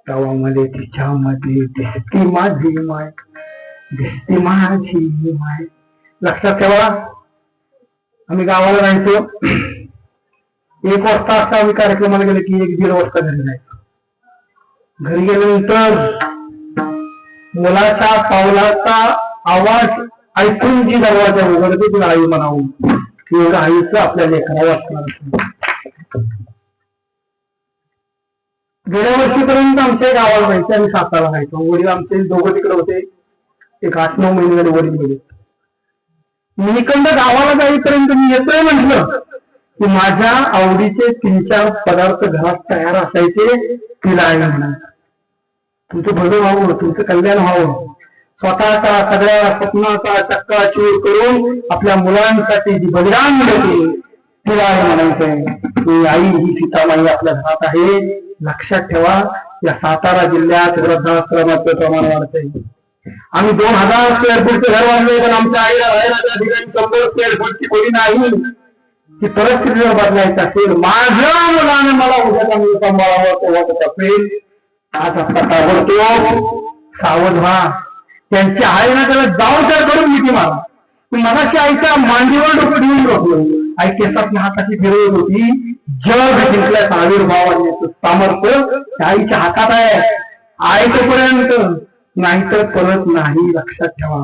तवा मले तिच्या मध्ये दिसती माझी माय, दिसती माझी माय. लक्षात ठेवा, आम्ही गावाला राहायचो. 1 वाजता असा आम्ही कार्यक्रमाला गेलो की 1-1.5 वाजता घरी जायचो. घरी गेल्यानंतर मुलाच्या पावलाचा आवाज ऐकून जी दरवाजा उघडते ती आई म्हणावून, ती आईचं आपल्या लेकराला असणार. गेल्या वर्षीपर्यंत आमच्या गावाला राहायचे, आम्ही सातारा राहायचो. वडील आमचे दोघं तिकडे होते. एक 8-9 महिने झाले वडील गेले. मी इकडं गावाला जाईपर्यंत मी येतोय म्हटलं की माझ्या आवडीचे 3-4 पदार्थ घरात तयार असायचे, तिला आई म्हणा तुमचं भलं व्हावं, तुमचं कल्याण व्हावं, स्वतःचा सगळ्या स्वप्नाचा चक्काचूर करून आपल्या मुलांसाठी जी बलिदान देते तिला आई म्हणायचंय. आई ही सीतामाई आपल्या घरात आहे. लक्षात ठेवा, या सातारा जिल्ह्यात वृद्धाश्रमाचं प्रमाण वाढतंय. आम्ही 2000 स्क्वेअर फूटचे घर बांधले, पण आमच्या आईला राहायला त्या ठिकाणी 100 स्क्वेअर फूटची खोली नाही. ही परिस्थिती जर बदलायची असेल, माझ्या मुलाने मला उद्याचा मी सांभाळावं तेव्हा असेल, आज आपला ताबडतोब सावध व्हा. त्यांची आई ना त्याला जाऊन तर करून मिठी मारा. मगाशी आईच्या मांडीवर डोकं ठेवून रोखलं, आई केसात हाताशी फिरवत होती. जग जिंकल्याचा आविर्भाव आणि सामर्थ्य त्या आईच्या हातात आहे. आई तोपर्यंत नाहीतर परत नाही. लक्षात ठेवा,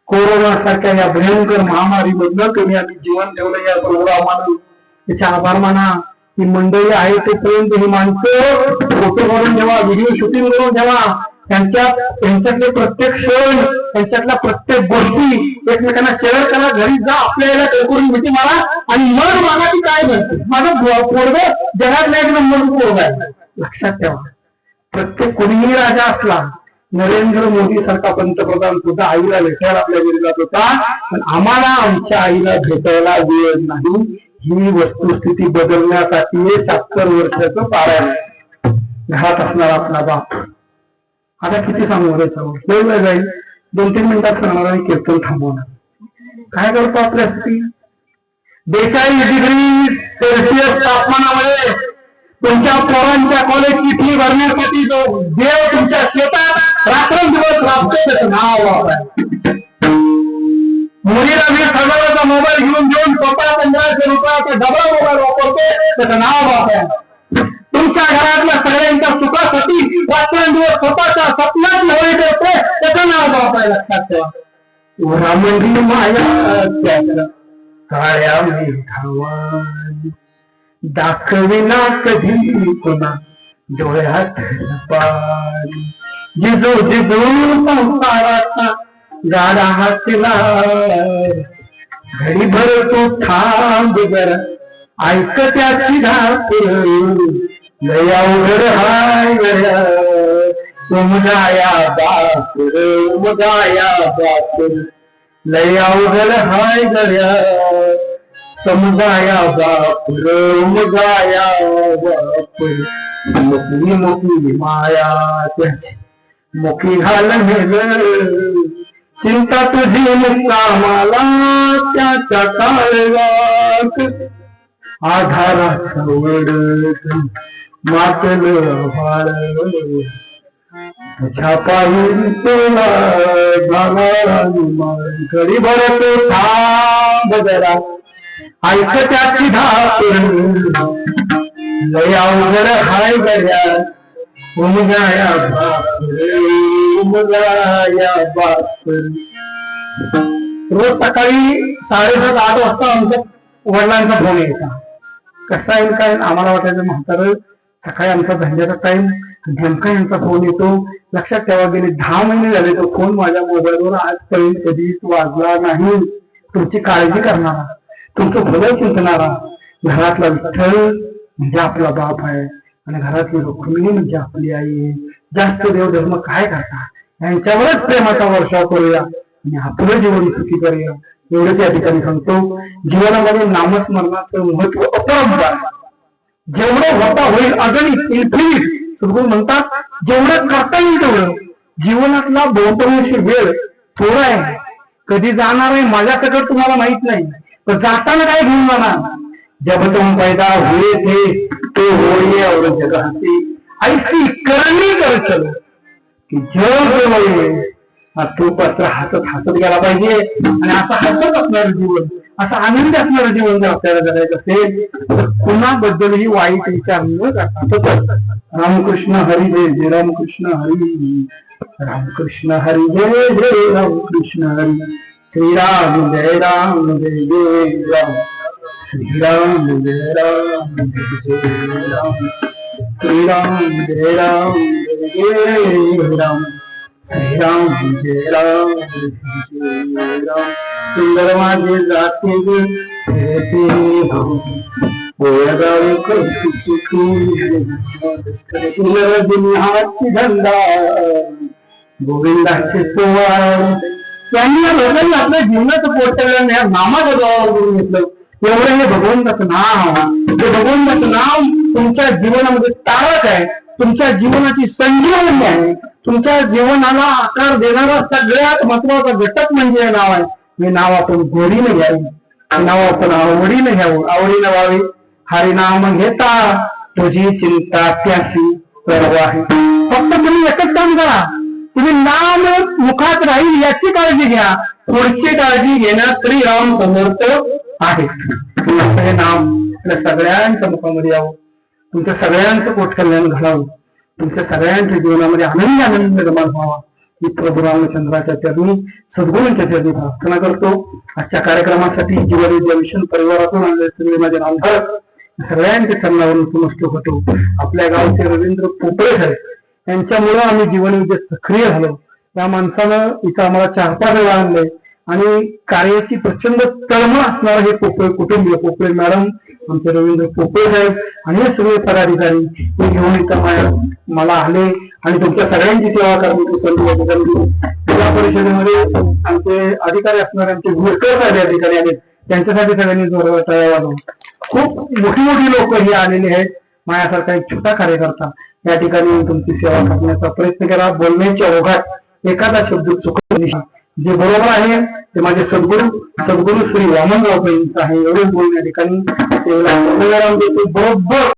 कोरोना सारख्या या भयंकर महामारीमधनं कमी आम्ही जीवन ठेवलं या प्रोग्रामानं. त्याचे आभार माना. ही मंडळी आहे तोपर्यंत ही माणसं फोटो करून ठेवा, व्हिडिओ शूटिंग करून ठेवा. त्यांच्यातले प्रत्येक क्षण, त्यांच्यातल्या प्रत्येक गोष्टी एकमेकांना शेअर करा. घरी जा, आपल्या याला करून मिठी मारा आणि मग मला ती काय म्हणते. माझं पोरग जगातला 1 नंबर पोरग आहे. लक्षात ठेवा, प्रत्येक कोणीही राजा असला, नरेंद्र मोदी सारखा पंतप्रधान सुद्धा आईला भेटायला आपल्या घरी जात होता, पण आम्हाला आमच्या आईला भेटायला वेळ नाही. ही वस्तुस्थिती बदलण्यासाठी 70 वर्षाचं पारायण. घरात असणारा आपला बाप आता किती सांगू त्याच्यावर, वेळ जाईल. 2-3 मिनिटात सांगणार आणि कीर्तन थांबवणार. काय करतो आपल्यासाठी 42 डिग्री सेल्सिअस तापमानामध्ये तुमच्या पोरांच्या कॉलेजची फी भरण्यासाठी जो देव तुमच्या शेतात रात्रंदिवस राबतो त्याचं नाव वापरा. मुलीला 20,000चा मोबाईल घेऊन देऊन स्वतः 1500 रुपयाचा डबल मोबाईल वापरतो त्याचं नाव वापरा. तुमच्या घरातल्या सगळ्यांच्या सुखासाठी रात्रंदिवस स्वतःच्या स्वप्नात नवरी ठेवतो त्याचं नाव वापरायला. लक्षात ठेवा, रामंडी माया काळ्या मेघावानी दाखविना कधी पुन्हा डोळ्यात पाणी. जिजू जिजू संसाराचा गाडा हातला, घडी भर तू थांब जरा ऐक त्याची धापूर. लया उघड हाय गया उमगाया बापूर, उमगाया बापूर. लया उघड हाय गया समजाया बापूर, उमगाया बापूर. मोकळी मोकळी माया त्याची मोकळी घाल नेलं, चिंता तुझी मुक्कामाला त्याच्या काळगात. आधाराचा वडत मातलं भाळ, तुझ्या पायी तुला झाला घडी भर तो थांब जरा ऐक त्याची धापूर. लया उघड हाय गया उमगाया बापूर, उमगाया बापूर. रोज सकाळी 7:30-8 वाजता आमच्या वडिलांचा फोन यायचा. कसा येईल काय आम्हाला वाटायचं म्हातारं, सकाळी आमचा धंद्याचा टाइम नेमका यांचा फोन येतो. लक्षात ठेवा, गेले 10 महिने झाले तो फोन माझ्या मोबाईलवर आजपर्यंत कधीच वाजला नाही. तुमची काळजी करणारा, तुमचं भलं चिंतणारा घरातला विठ्ठल म्हणजे आपला बाप आहे आणि घरातली रुक्मिणी म्हणजे आपली आई आहे. जास्त देवधर्म काय करता, यांच्यावरच प्रेमाचा वर्षाव करूया आणि आपलं जीवन सुखी करूया. एवढंच या ठिकाणी सांगतो. जीवनामध्ये नामस्मरणाचं महत्व अपरंपार, जेवढं होता होईल अगणित इन्फिनिट. सद्गुरू म्हणतात जेवढं करता येईल तेवढं. जीवनातला बहुतांश वेळ थोडा आहे, कधी जाणार आहे माझ्याकडे तुम्हाला माहित नाही, पण जाताना काय घेऊन जाणार. जब तुम पैदा हुए थे तो होइए और जगाते ऐसी करणी कर चलो की जग तू पत्र हसत हसत गेला पाहिजे. आणि असं हसत असणारं जीवन, असं आनंदी असणारं जीवन जर आपल्याला जगायचं असेल तर कुणाबद्दलही वाईट विचार न करता रामकृष्ण हरी जय जय रामकृष्ण हरी, रामकृष्ण हरी जय जय रामकृष्ण हरी. श्रीराम जय राम जय जय राम, श्रीराम जय राम जय जय राम, श्रीराम जय राम जय जय राम, श्रीराम जय राम जय राम. सुंदर माझे जाते गोळगावे पुनर्जिन्हाची धंदा गोविंदाचे पोवार त्यांनी या लोकांनी आपल्या जीवनाचं पोटलं या नामाचा जबाब करून घेतलं. एवढं हे भगवंताचं नाव, हे भगवंताचं नाव तुमच्या जीवनामध्ये तारक आहे, तुमच्या जीवनाची संजीवनी आहे, तुमच्या जीवनाला आकार देणारा सगळ्यात महत्वाचा घटक म्हणजे हे नाव आहे. हे नाव आपण गोडीने घ्यावे, हे नाव आपण आवडीने घ्यावं, आवडीने व्हावे. हरिनाम घेता तुझी चिंता त्याशी सर्व आहे. फक्त तुम्ही एकच काम करा, तुम्ही नाम मुखात राहील याची काळजी घ्या, पुढची काळजी घेण्यात श्रीराम समर्थ आहे. हे नाम आपल्या सगळ्यांच्या मुखामध्ये यावं, तुमच्या सगळ्यांचं पोट कल्याण घडावं, तुमच्या सगळ्यांच्या जीवनामध्ये आनंद निर्माण व्हावा ही प्रभू रामचंद्राच्या चरणी, सद्गुरूंच्या चरणी प्रार्थना करतो. आजच्या कार्यक्रमासाठी जीवनविद्या मिशन परिवारातून आलेले सगळे माझे नामधारक सगळ्यांच्या चरणावरून नतमस्तक होतो. आपल्या गावचे रवींद्र पोपळे साहेब यांच्यामुळे आम्ही जीवनविद्येत सक्रिय झालो. त्या माणसानं इथं आम्हाला 4-5 वेळा आणले आणि कार्याची प्रचंड तळमळ असणारे हे पोपळे कुटुंबीय, पोपळे मॅडम, आमचे रवींद्र पोपळे साहेब आणि हे सगळे पदाधिकारी हे घेऊन इथं मला आले आणि तुमच्या सगळ्यांची सेवा करण्याची संधी. जिल्हा परिषदेमध्ये आमचे अधिकारी असणारे आमचे गुरकर साहेब अधिकारी आले, त्यांच्यासाठी सगळ्यांनी जोरदार टाळ्या वाजवा. खूप मोठी लोक ही आलेली आहेत. माझ्यासारखा एक छोटा कार्यकर्ता या ठिकाणी तुमची सेवा करण्याचा प्रयत्न करा. बोलण्याच्या ओघात एखादा शब्द चुकला जे बरोबर आहे ते माझे सद्गुरू श्री वामनराव यांचं आहे. एवढेच बोलण्या ठिकाणी बरोबर